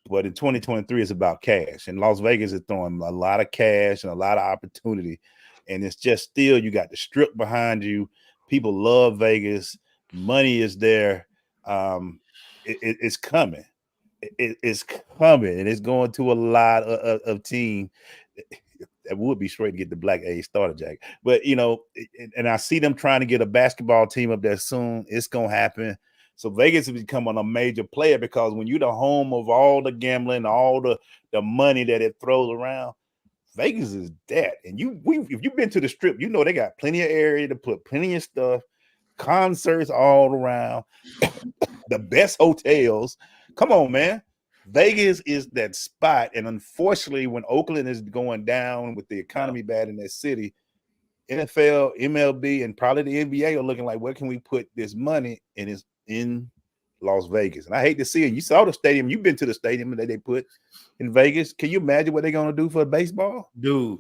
But in 2023, it's about cash. And Las Vegas is throwing a lot of cash and a lot of opportunity. And it's just still, you got the strip behind you. People love Vegas. Money is there. It's coming. it's coming, and it's going to a lot of teams. That would be straight to get the Black A starter, Jack. But you know, and I see them trying to get a basketball team up there soon. It's gonna happen. So Vegas is becoming a major player because when you're the home of all the gambling, all the money that it throws around, Vegas is that. And if you've been to the Strip, you know they got plenty of area to put plenty of stuff, concerts all around, the best hotels. Come on, man. Vegas is that spot. And unfortunately, when Oakland is going down with the economy bad in that city, NFL, MLB, and probably the NBA are looking like, where can we put this money? And it's in Las Vegas. And I hate to see it. You saw the stadium. You've been to the stadium that they put in Vegas. Can you imagine what they're going to do for baseball? Dude,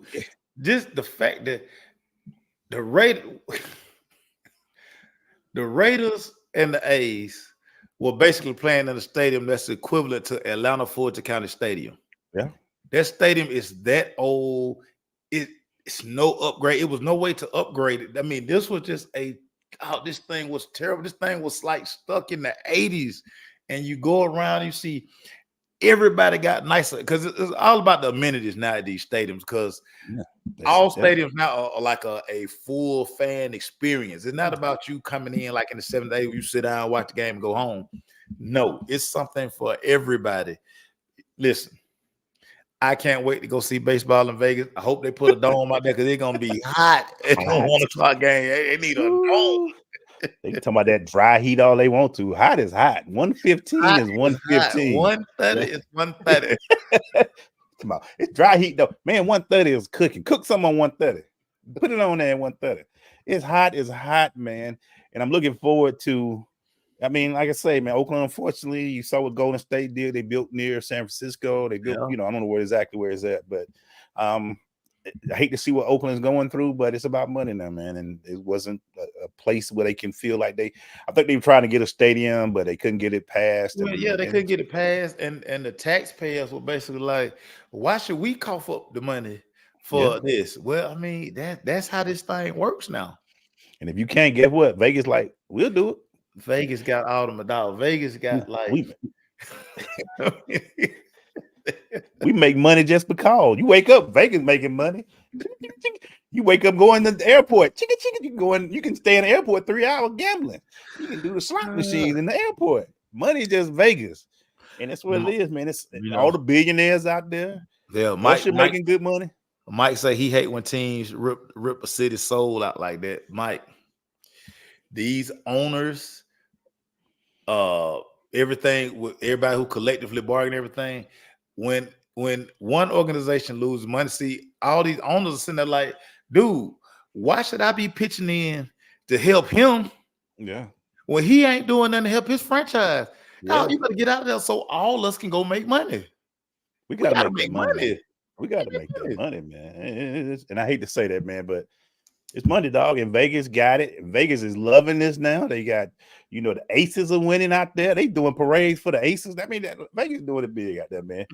just the fact that the Raiders and the A's were basically playing in a stadium that's equivalent to Atlanta Fulton County Stadium. Yeah. That stadium is that old. It's no upgrade. It was no way to upgrade it. I mean, this was just this thing was terrible. This thing was like stuck in the 80s. And you go around, you see everybody got nicer because it's all about the amenities now at these stadiums because all stadiums now are like a full fan experience. It's not about you coming in like in the 7th day, you sit down, watch the game, and go home. No, it's something for everybody. Listen, I can't wait to go see baseball in Vegas. I hope they put a dome out there because they're going to be hot at the 1 o'clock game. They need a dome. They talking about that dry heat all they want to. Hot is hot. 115 is 115. 130 is 130. Come on. It's dry heat though. Man, 130 is cooking. Cook some on 130. Put it on there at 130. It's hot, man. And I'm looking forward to, I mean, like I say, man, Oakland, unfortunately, you saw what Golden State did. They built near San Francisco. They built, I don't know exactly where it's at, but I hate to see what Oakland's going through, but it's about money now, man. And it wasn't a place where they can feel like I think they were trying to get a stadium, but they couldn't get it passed. Well, they couldn't get it passed. And the taxpayers were basically like, why should we cough up the money for this? Well, I mean, that's how this thing works now. And if you can't get what, Vegas like, we'll do it. Vegas got all the medals. Vegas got we make money just because. You wake up, Vegas making money. You wake up going to the airport. You can stay in the airport 3 hours gambling. You can do the slot machines in the airport. Money just Vegas. And that's what it is, man. It's all the billionaires out there. Yeah, Mike making good money. Mike say he hate when teams rip a city soul out like that. Mike, these owners, everything with everybody who collectively bargain everything. When one organization loses money, see all these owners are sitting there like, dude, why should I be pitching in to help him? Yeah, when he ain't doing nothing to help his franchise. No, you better get out of there so all us can go make money. We gotta make money. We gotta make that money, man. And I hate to say that, man, but it's money, dog. And Vegas got it. Vegas is loving this now. They got, the Aces are winning out there. They doing parades for the Aces. I mean, Vegas doing it big out there, man.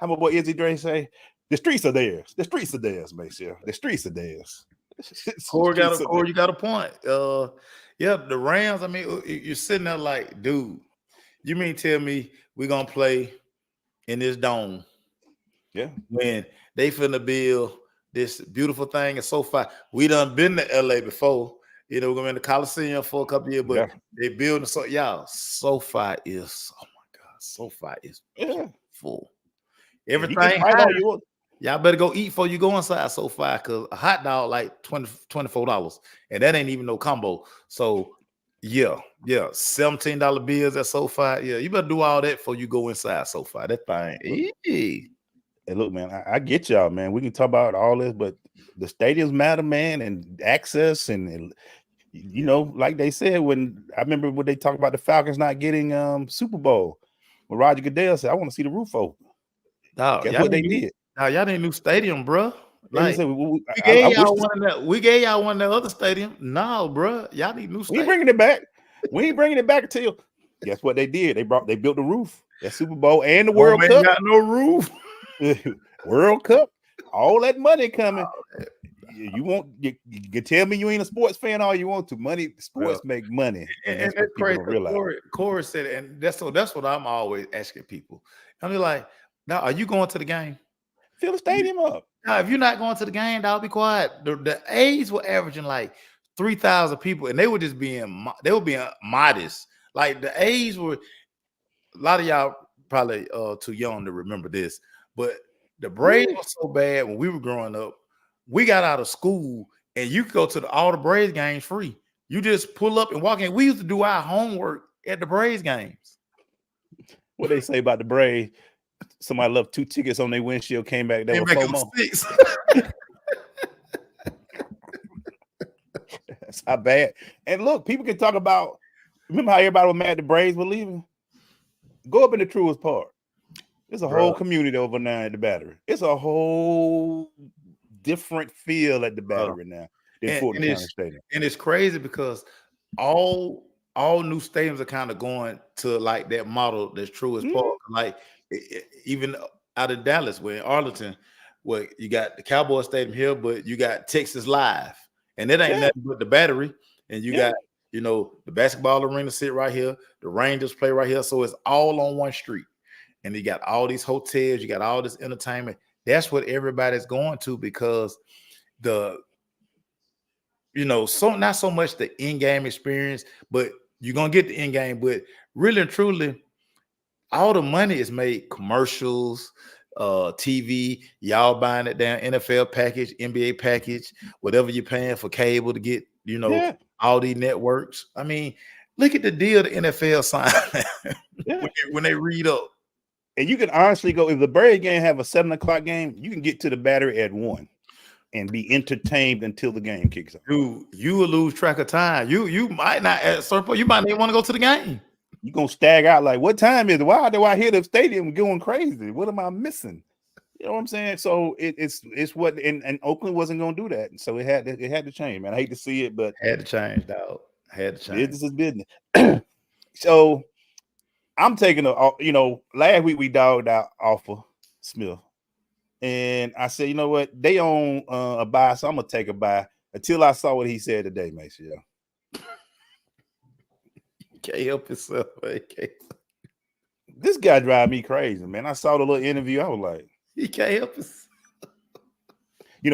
How about what Izzy Dre say? The streets are theirs. The streets are theirs, Maceo. The streets are theirs. Corey, you got a point. The Rams, I mean, you're sitting there like, dude, you mean tell me we're going to play in this dome? Yeah. When they finna build this beautiful thing in SoFi. We done been to LA before. We're going to in the Coliseum for a couple years, but they building SoFi is, oh my God, SoFi is full. Everything y'all better go eat before you go inside SoFi because a hot dog like $24, and that ain't even no combo. So $17 bills at SoFi. Yeah, you better do all that before you go inside SoFi. That thing. Hey, look, man, I get y'all, man. We can talk about all this, but the stadiums matter, man, and access and like they said when I remember when they talked about the Falcons not getting Super Bowl. When Roger Goodell said, "I want to see the roof open." Guess what they did? Y'all need a new stadium, bro. Like, we gave y'all one of the other stadium. No, bro. Y'all need new stadium. We ain't bringing it back. We ain't bringing it back until guess what they did? They built the roof. That Super Bowl and the World Cup. Got no roof. World Cup. All that money coming. you can tell me you ain't a sports fan all you want to. Sports make money, and that's what people don't realize. Corey said it, and that's what I'm always asking people. I'm just like, now, are you going to the game? Fill the stadium up. Now, if you're not going to the game, I'll be quiet. The A's were averaging like 3,000 people, and they were just being modest. Like the A's were, a lot of y'all probably too young to remember this, but the Braves were so bad when we were growing up. We got out of school, and you could go to all the Braves games free. You just pull up and walk in. We used to do our homework at the Braves games. What they say about the Braves? Somebody left 2 tickets on their windshield, came back. That was FOMO. That's how bad. And look, people can talk about. Remember how everybody was mad the Braves were leaving? Go up in the Truist Park. There's a whole community over now at the Battery. It's a whole different feel at the Battery now than Fulton County Stadium. And it's crazy because all new stadiums are kind of going to like that model that's Truist Park. Like even out of Dallas, where in Arlington, where you got the Cowboy Stadium here, but you got Texas Live, and it ain't nothing but the Battery, and you got the basketball arena sit right here, the Rangers play right here, so it's all on one street, and you got all these hotels, you got all this entertainment. That's what everybody's going to because not so much the in-game experience, but you're gonna get the in-game, but really and truly, all the money is made commercials, TV, y'all buying it down, NFL package, NBA package, whatever you're paying for cable to get, all these networks. I mean, look at the deal the NFL signed when they read up. And you can honestly go, if the Braves game have a 7:00 game, you can get to the Battery at 1 and be entertained until the game kicks off. Dude, you will lose track of time. You might not at a certain point, you might not even want to go to the game. You're gonna stagger out like, what time is it? Why do I hear the stadium going crazy? What am I missing? You know what I'm saying? So it's what and Oakland wasn't gonna do that. So it had to change, man. I hate to see it, but had to change, dog. Had to change. Business is business. So I'm taking last week we dogged out Alpha Smith. And I said, you know what? They own a buy, so I'm gonna take a buy until I saw what he said today, Mason. Can't help yourself. This guy drive me crazy, man. I saw the little interview. I was like, he can't help us.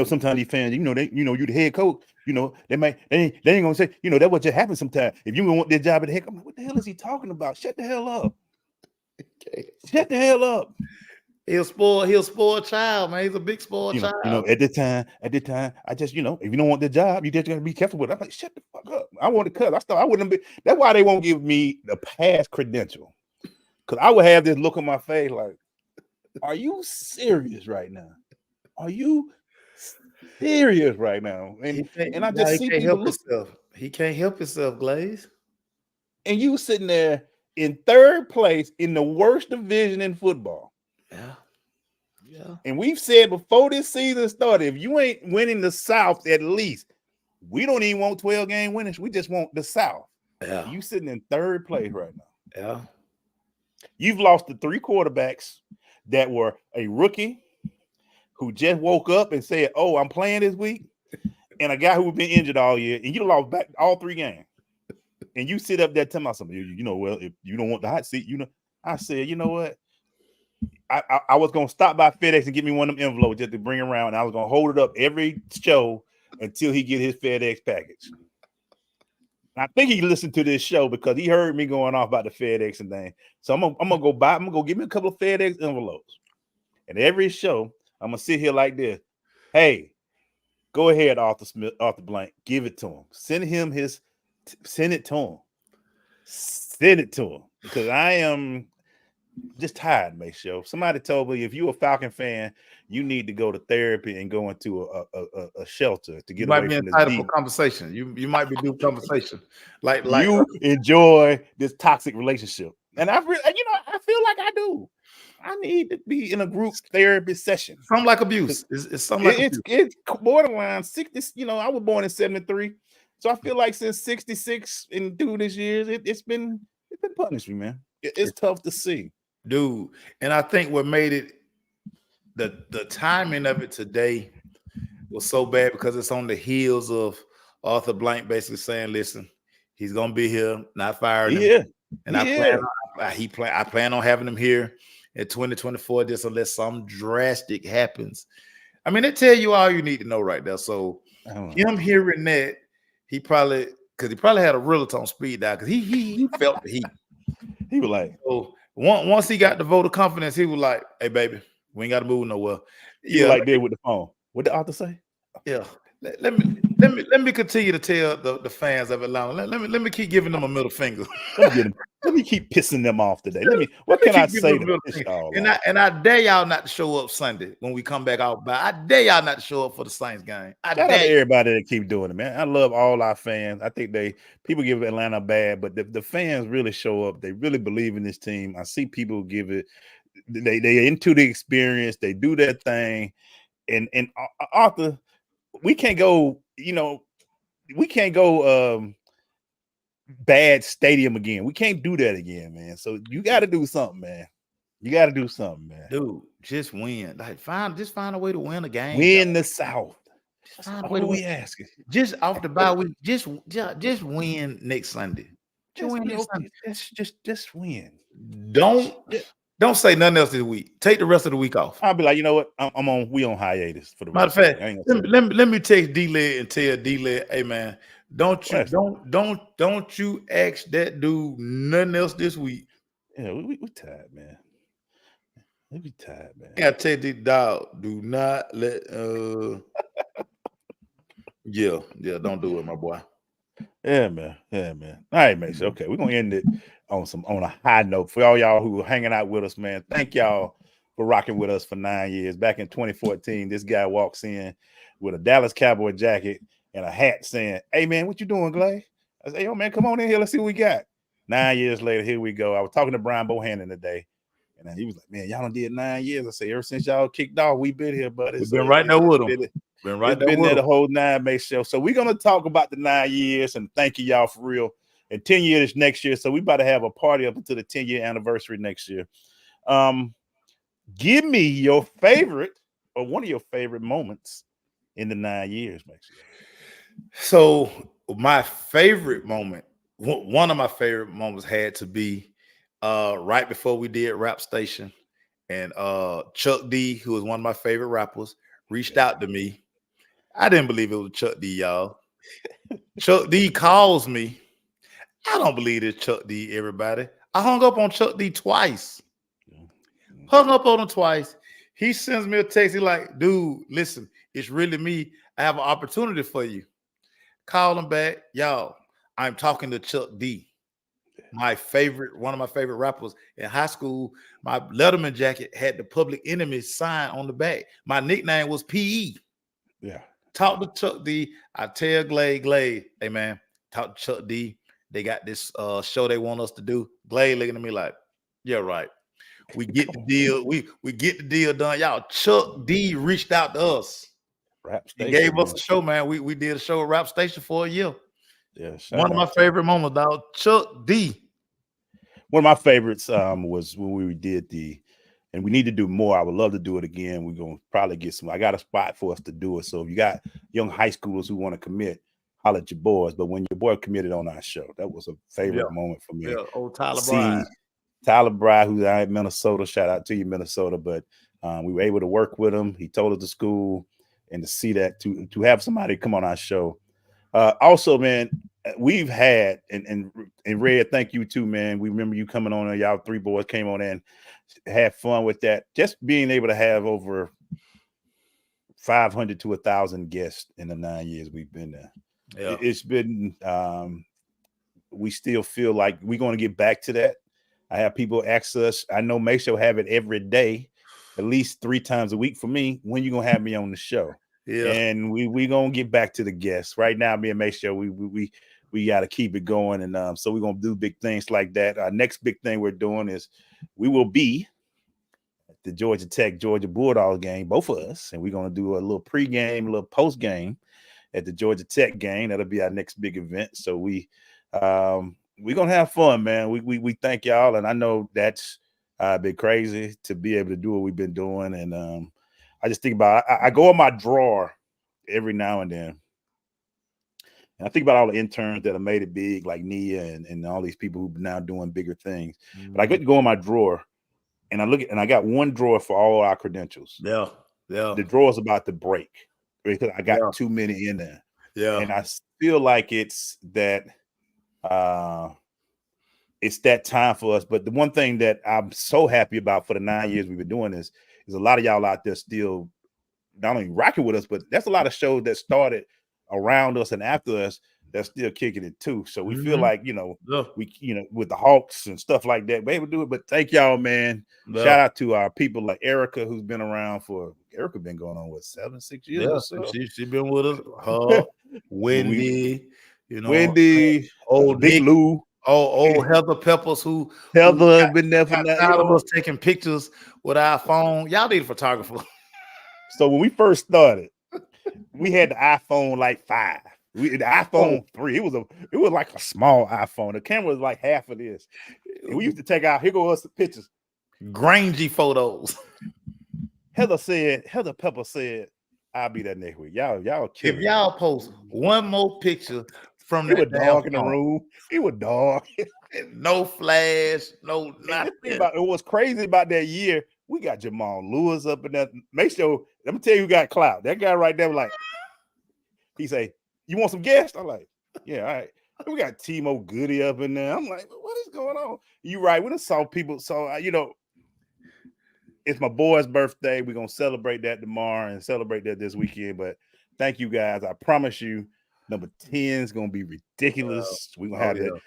Sometimes these fans, you the head coach. They ain't gonna say, that what just happens sometimes. If you want their job at the head, I'm like, what the hell is he talking about? Shut the hell up. Shut the hell up. He'll spoil a child, man. He's a big spoiled child. At the time, I just, if you don't want the job, you just gotta be careful with it. I'm like, shut the fuck up. I want to cut. I wouldn't be. That's why they won't give me the pass credential. Because I would have this look on my face like, are you serious right now? Are you serious right now? And I just see people look. He can't help himself, Glaze. And you sitting there in 3rd place in the worst division in football. Yeah. And we've said before this season started, if you ain't winning the South at least, we don't even want 12-game winners. We just want the South. Yeah. You sitting in 3rd place right now. Yeah. You've lost the 3 quarterbacks that were a rookie who just woke up and said, oh, I'm playing this week, and a guy who's been injured all year, and you lost back all 3 games. And you sit up there telling myself, well, if you don't want the hot seat, I said, you know what? I was going to stop by FedEx and get me one of them envelopes just to bring around. And I was going to hold it up every show until he get his FedEx package. And I think he listened to this show because he heard me going off about the FedEx and thing. So I'm gonna go buy. I'm gonna go get me a couple of FedEx envelopes. And every show, I'm gonna sit here like this. Hey, go ahead, Arthur Blank. Give it to him. Send it to him. Send it to him because I am just tired, make sure. Somebody told me if you're a Falcon fan, you need to go to therapy and go into a shelter to get away from this. You might be entitled for conversation. You might be due conversation. Like you enjoy this toxic relationship, and I feel like I do. I need to be in a group therapy session. Something like abuse. It's something like abuse. It's borderline 60. I was born in 73, so I feel like since 66 and through this year, it's been punished me, man. It's tough to see. Dude, and I think what made it the timing of it today was so bad because it's on the heels of Arthur Blank basically saying, "Listen, he's gonna be here, not firing him." Yeah. And I plan on having him here in 2024, just unless something drastic happens. I mean, they tell you all you need to know right there. So him hearing that, he probably had a realtor on speed dial because he felt the heat. He was like, so once he got the vote of confidence, he was like, "Hey, baby, we ain't got to move nowhere." He was like there with the phone. What the author say? Yeah. Let me continue to tell the fans of Atlanta. Let me keep giving them a middle finger. Let me keep pissing them off today. What can I say to piss y'all off? I dare y'all not to show up Sunday when we come back out. But I dare y'all not to show up for the Saints game. Shout out to everybody that keep doing it, man. I love all our fans. I think people give Atlanta bad, but the fans really show up. They really believe in this team. I see people give it. They into the experience. They do their thing. And Arthur, we can't go. We can't go. Bad stadium again. We can't do that again, man. So you got to do something, man. You got to do something, man. Dude, just win. Like find a way to win a game. Win the South. What are we asking? Just off the bye week. Just win next Sunday. Just win. Don't say nothing else this week. Take the rest of the week off. I'll be like, you know what? We on hiatus for the rest. Matter of fact, let me text D-Led and tell D-Led, hey man, don't you ask that dude nothing else this week. Yeah, we tired, man. We be tired, man. I gotta tell this dog, do not let yeah, don't do it, my boy. Yeah, man. All right, Mace. Okay, we're gonna end it on a high note for all y'all who are hanging out with us, man. Thank y'all for rocking with us for 9 years. Back in 2014, this guy walks in with a Dallas Cowboy jacket and a hat saying, "Hey, man, what you doing, Clay?" I said, "Yo, man, come on in here. Let's see what we got." 9 years later, here we go. I was talking to Brian Bohannon today, and he was like, "Man, y'all done did 9 years." I said, "Ever since y'all kicked off, we've been here, buddy. We've been right there with them. Been there the whole 9 Mace show." So we're gonna talk about the 9 years and thank you y'all for real. And 10 years next year. So we about to have a party up until the 10-year anniversary next year. Give me your favorite or one of your favorite moments in the 9 years, Mace. So my favorite moment, one of my favorite moments had to be right before we did Rap Station. And Chuck D, who was one of my favorite rappers, reached out to me. I didn't believe it was Chuck D, y'all. Chuck D calls me. I don't believe it's Chuck D, everybody. I hung up on Chuck D twice. Hung up on him twice. He sends me a text. He's like, "Dude, listen, it's really me. I have an opportunity for you." Call him back. Y'all, I'm talking to Chuck D. One of my favorite rappers in high school. My Letterman jacket had the Public Enemy sign on the back. My nickname was PE. Yeah. Talk to Chuck D. I tell Glade, hey man, talk to Chuck D. They got this show they want us to do. Glade looking at me like, "Yeah, right. We get the deal. We get the deal done." Y'all, Chuck D reached out to us. Rap Station, he gave us a show, man. We did a show at Rap Station for a year. Yeah, one of my favorite moments, dog. Chuck D. One of my favorites was when we did and we need to do more. I would love to do it again. We're gonna probably get some. I got a spot for us to do it. So if you got young high schoolers who want to commit, holler at your boys. But when your boy committed on our show, that was a favorite moment for me. Yeah, old Tyler Bryan. Tyler Bryan, who's out in Minnesota. Shout out to you, Minnesota. But we were able to work with him. He told us to school, and to see that to have somebody come on our show. Also, man, we've had and Red, thank you too, man. We remember you coming on, and y'all 3 boys came on and had fun with that. Just being able to have over 500 to 1,000 guests in the 9 years we've been there. Yeah. It's been. We still feel like we're going to get back to that. I have people ask us. I know Make Sure have it every day, at least 3 times a week for me. When you gonna have me on the show? Yeah, and we gonna get back to the guests. Right now, me and Make Sure we got to keep it going, and so we're gonna do big things like that. Our next big thing we're doing is we will be at the Georgia Tech Georgia Bulldogs game, both of us, and we're gonna do a little pregame, a little post game at the Georgia Tech game. That'll be our next big event. So we're gonna have fun, man. We thank y'all, and I know that's been crazy to be able to do what we've been doing. And I just think about I go in my drawer every now and then. And I think about all the interns that have made it big, like Nia and all these people who are now doing bigger things. But I get to go in my drawer and I look at, and I got one drawer for all our credentials. Yeah. The drawer's about to break because I got too many in there. Yeah. And I feel like it's that time for us. But the one thing that I'm so happy about for the 9 years we've been doing this is a lot of y'all out there still not only rocking with us, but that's a lot of shows that started around us and after us that's still kicking it too. So we feel like, we, with the Hawks and stuff like that, we're able to do it. But thank y'all, man. Shout out to our people like Erica, who's been around Erica been going on, 6 years or so. She been with us. Wendy, Wendy, old Big Nick, Lou. Old Heather Peppers, who been there for out of us taking pictures with our phone. Y'all need a photographer. So when we first started, we had the iPhone like 5. The iPhone 3. It was like a small iPhone. The camera was like half of this. And we used to take out, here go us the pictures. Grangy photos. Heather Pepper said, I'll be there next week. Y'all if y'all post one more picture from it was dark in the room. It was dark. No flash, no nothing. It was crazy about that year. We got Jamal Lewis up in there. Make sure, let me tell you who got clout. That guy right there was like, he say, you want some guests? I'm like, yeah, all right. We got Timo Goody up in there. I'm like, what is going on? You right. We done saw people. So, it's my boy's birthday. We're going to celebrate that tomorrow and celebrate that this weekend. But thank you guys. I promise you, number 10 is going to be ridiculous. We're going to have that.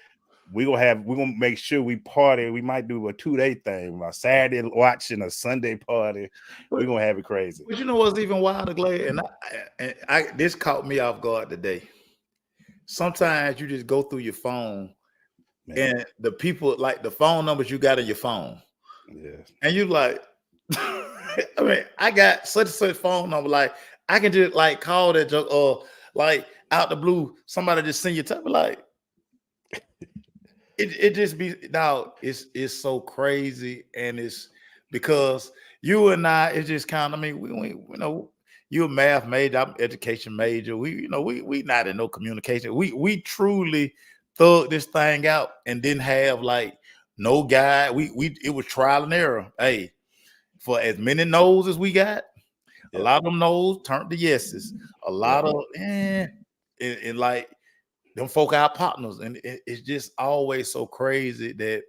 We're gonna make sure we party. We might do a 2-day thing, a Saturday watch and a Sunday party. We're gonna have it crazy. But you know what's even wilder, Glad? And I this caught me off guard today. Sometimes you just go through your phone, and the people, like the phone numbers you got on your phone. Yeah. And you like, I mean, I got such and such phone number. Like, I can just like call that joke, or like out the blue, somebody just send you text, like. It just be now. It's so crazy, and it's because you and I. It's just kind of. I mean, we you're a math major, I'm education major. We not in no communication. We truly thugged this thing out and didn't have like no guide. It was trial and error. Hey, for as many no's as we got, a lot of them no's turned to yeses. A lot of and like. Them folk our partners, and it's just always so crazy that,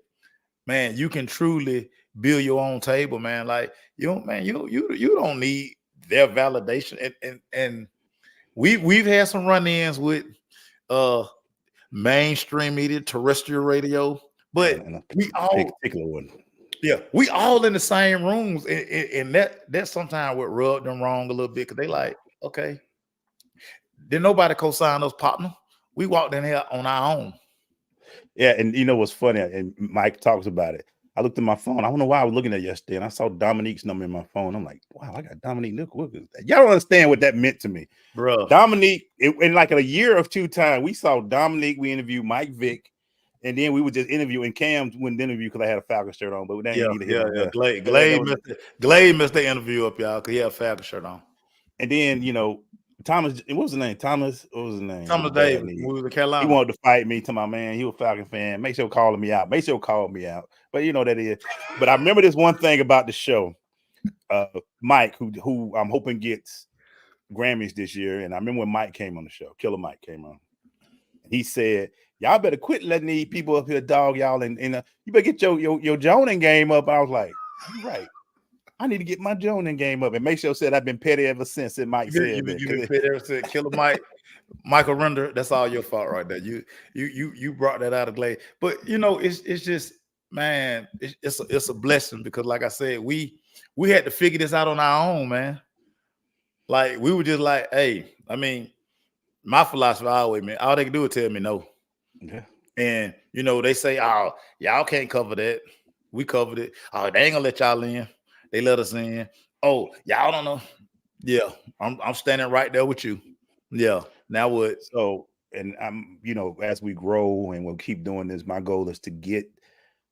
man, you can truly build your own table, man. Like you don't need their validation, and we've had some run-ins with mainstream media, terrestrial radio, but we all we all in the same rooms, and that sometimes would rub them wrong a little bit because they like, okay, did nobody co-sign us partner? We walked in here on our own. Yeah, and you know what's funny? And Mike talks about it. I looked at my phone. I don't know why I was looking at it yesterday, and I saw Dominique's number in my phone. I'm like, wow, I got Dominique Nickel. Y'all don't understand what that meant to me, bro. Dominique, in like a year or two time, we saw Dominique. We interviewed Mike Vick, and then we would just interview. And Cam wouldn't interview because I had a Falcon shirt on. But Glade missed the interview up, y'all, because he had a Falcon shirt on. And then Thomas, what was his name? Thomas, what was his name? Thomas Davis. Moved to Carolina. He wanted to fight me to my man. He was a Falcon fan. Make sure you calling me out. Make sure you call me out. But you know that is. But I remember this one thing about the show. Mike, who I'm hoping gets Grammys this year. And I remember when Mike came on the show, Killer Mike came on. He said, y'all better quit letting these people up here dog y'all, and you better get your Jonan game up. I was like, you're right. I need to get my Jonan game up, and make sure said I've been petty ever since. And Mike said, "You've been petty ever since." Killer Mike, Michael Render. That's all your fault, right there. You brought that out of Glade, but it's just, man, it's a blessing because, like I said, we had to figure this out on our own, man. Like we were just like, hey, I mean, my philosophy always, man, all they can do is tell me no. Yeah. And they say, oh, y'all can't cover that. We covered it. Oh, they ain't gonna let y'all in. They let us in. Oh, y'all don't know. Yeah, I'm standing right there with you. Yeah. Now what? So, and I'm, as we grow and we'll keep doing this, my goal is to get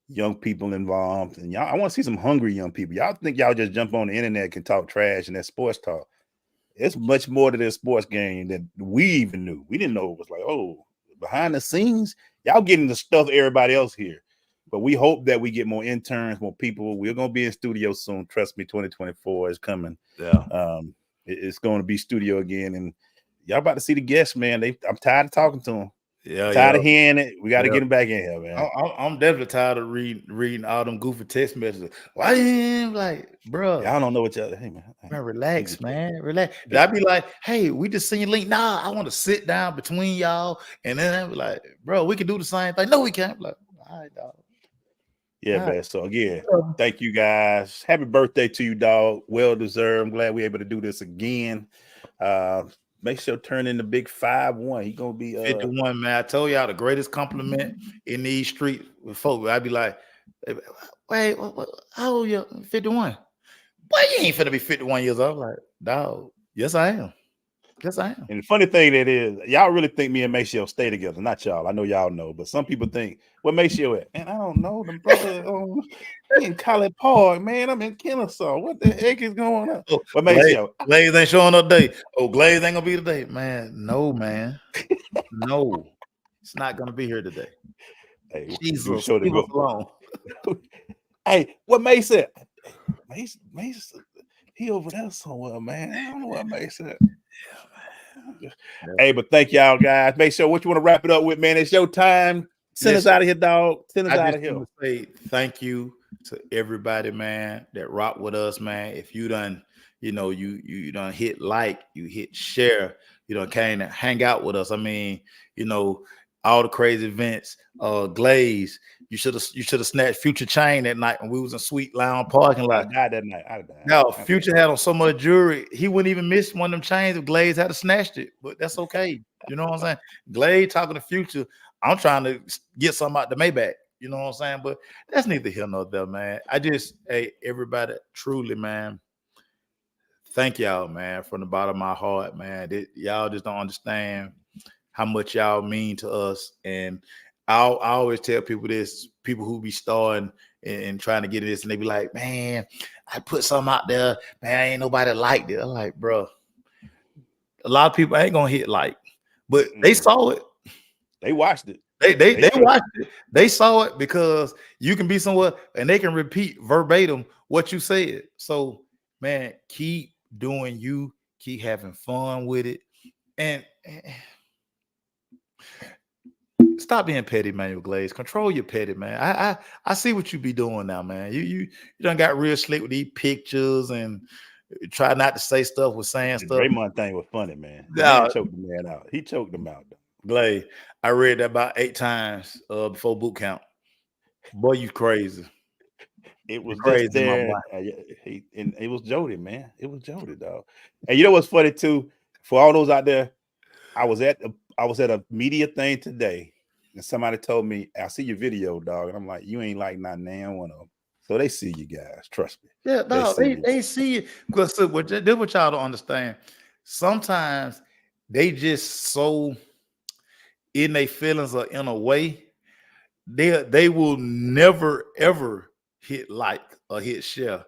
young people involved. And y'all, I want to see some hungry young people. Y'all think y'all just jump on the internet and can talk trash and that sports talk. it's much more to this sports game than we even knew. We didn't know it was like, oh, behind the scenes, y'all getting the stuff everybody else here. But we hope that we get more interns, more people. We're gonna be in studio soon. Trust me, 2024 is coming. Yeah. It's going to be studio again, and y'all about to see the guests, man. I'm tired of talking to them. Yeah, tired of hearing it. We got to get them back in here, man. I'm definitely tired of reading all them goofy text messages. Why you like, bro? I don't know what y'all. Hey, man, relax, man. Relax. I'd be like, hey, we just seen your link. Nah, I want to sit down between y'all, and then I'd be like, bro, we can do the same thing. No, we can't. Like, all right, dog. Yeah, man. So again, thank you guys. Happy birthday to you, dog. Well deserved. I'm glad we're able to do this again. Make sure turn in the big 5-1. He's gonna be 51, man. I told y'all the greatest compliment in these streets with folks. I'd be like, wait, how old you? 51. Boy, you ain't finna be 51 years old. I'm like, dog, yes, I am. Yes, I am. And the funny thing that is, y'all really think me and Maceo stay together. Not y'all. I know y'all know, but some people think, what Maceo at? Man, I don't know. The brother in College Park, man. I'm in Kennesaw. What the heck is going on? Oh, but Maceo, Glaze ain't showing up today. Oh, Glaze ain't gonna be today. Man, no, man. No, it's not gonna be here today. Hey, Jesus, leave us alone. Hey, what Mason? Mason, he over there somewhere, man. I don't know what Mason. Yeah. Hey, but thank y'all guys. Make sure what you want to wrap it up with, man. It's your time. Send us out of here, dog. Send us out of here. Say thank you to everybody, man, that rock with us, man. If you done, you done hit like, you hit share, you done came to hang out with us. I mean, all the crazy events. Glaze, you should have snatched Future chain that night when we was in Sweet Lounge parking lot. I died that night. No, Future had on so much jewelry, he wouldn't even miss one of them chains if Glaze had snatched it. But that's okay. You know what I'm saying? Glaze talking to Future. I'm trying to get something out the Maybach. You know what I'm saying? But that's neither here nor there, man. Hey, everybody, truly, man. Thank y'all, man, from the bottom of my heart, man. Y'all just don't understand how much y'all mean to us. And I always tell people this, people who be starting and trying to get this, and they be like, man, I put something out there, man, ain't nobody liked it. I'm like, bro, a lot of people ain't gonna hit like, but they saw it. They watched it. They watched it. They saw it because you can be somewhere and they can repeat verbatim what you said. So, man, keep doing you, keep having fun with it, and stop being petty, Manuel Glaze. Control your petty, man. I see what you be doing now, man. You done got real slick with these pictures and try not to say stuff with saying stuff. Draymond thing was funny, man. Man choked the man out. He choked him out, though. Glaze, I read that about 8 times before boot camp. Boy, you crazy. It was crazy there. And it was Jody, man. It was Jody, dog. And you know what's funny too? For all those out there, I was at a media thing today, and somebody told me, I see your video, dog. And I'm like, you ain't like not nan one of them. So they see you guys. Trust me. Yeah, dog, they see it. Because this what y'all don't understand. Sometimes they just so in their feelings or in a way, they will never ever hit like or hit share.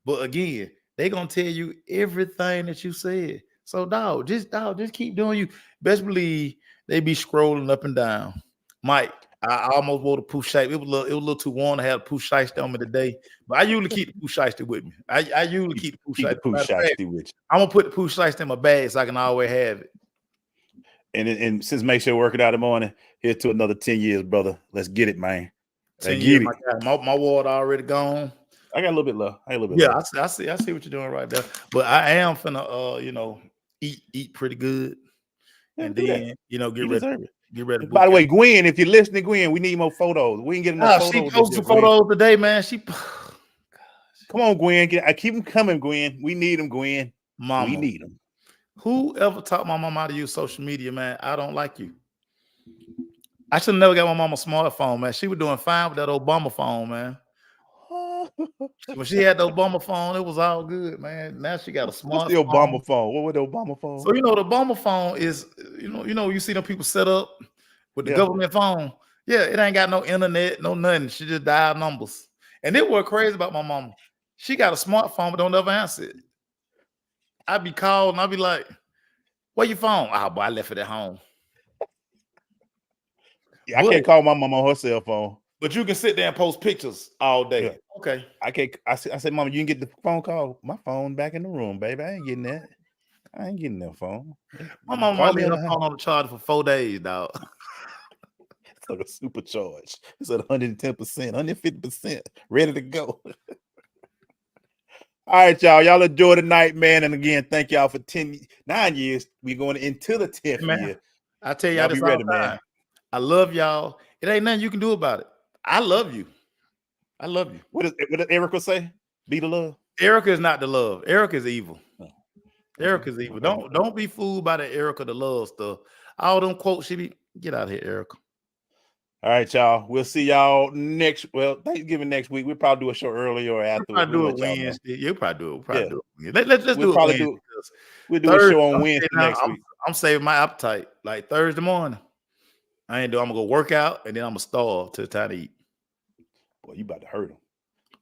But again, they gonna tell you everything that you said. So dog, just keep doing you. Best believe they be scrolling up and down. Mike, I almost wore the Pooh Shiesty. It was a little too warm to have the Pooh Shiesty on me today. But I usually keep the Pooh Shiesty with me. I usually keep the Pooh Shiesty with you. I'm gonna put the Pooh Shiesty in my bag so I can always have it. And since make sure working out in the morning, here's to another 10 years, brother. Let's get it, man. 10 years, my water already gone. I got a little bit left. Yeah, I see what you're doing right there. But I am finna eat pretty good. Yeah, and then get ready. By the way, Gwen, if you're listening, Gwen, we need more photos. We ain't getting enough photos. She posted photos today, man. Come on, Gwen. I keep them coming, Gwen. We need them, Gwen. Mama. We need them. Whoever taught my mom how to use social media, man, I don't like you. I should have never got my mom a smartphone, man. She was doing fine with that Obama phone, man. When she had the Obama phone, it was all good, man. Now she got a smartphone. What's the Obama phone? What was the Obama phone? So the Obama phone is, you see them people set up with the government phone. Yeah, it ain't got no internet, no nothing. She just dial numbers. And it was crazy about my mama. She got a smartphone, but don't ever answer it. I'd be called and I'd be like, "Where your phone?" Oh, boy, I left it at home. Yeah, I can't call my mom on her cell phone. But you can sit there and post pictures all day. Yeah. Okay. I can't. I said, Mama, you can get the phone call. My phone back in the room, baby. I ain't getting that. I ain't getting that phone. My mom might leave her phone on the charger for 4 days, dog. It's like a supercharged. It's at 110%, 150%, ready to go. All right, y'all. Y'all enjoy the night, man. And again, thank y'all for 9 years. We're going into the 10th year. I tell y'all this be ready, all the time. Man. I love y'all. It ain't nothing you can do about it. I love you. I love you. What does Erica say? Be the love. Erica is not the love. Erica is evil. Oh. Erica is evil. Don't be fooled by the Erica the love stuff. All them quotes she be. Get out of here, Erica. All right, y'all. We'll see y'all Thanksgiving next week. We'll probably do a show earlier or after. We'll do it Wednesday. You'll probably do it. We'll do it. Let's do it Wednesday. We'll do a show on Wednesday next week. I'm saving my appetite. Like Thursday morning. I'm gonna go work out and then I'm gonna starve till the time to eat. Boy, you about to hurt him.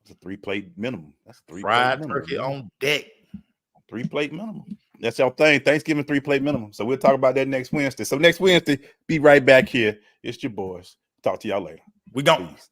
It's a 3-plate minimum. That's 3 fried turkey on deck. 3-plate minimum. That's your thing. Thanksgiving 3-plate minimum. So we'll talk about that next Wednesday. So next Wednesday, be right back here. It's your boys. Talk to y'all later. We gone. Peace.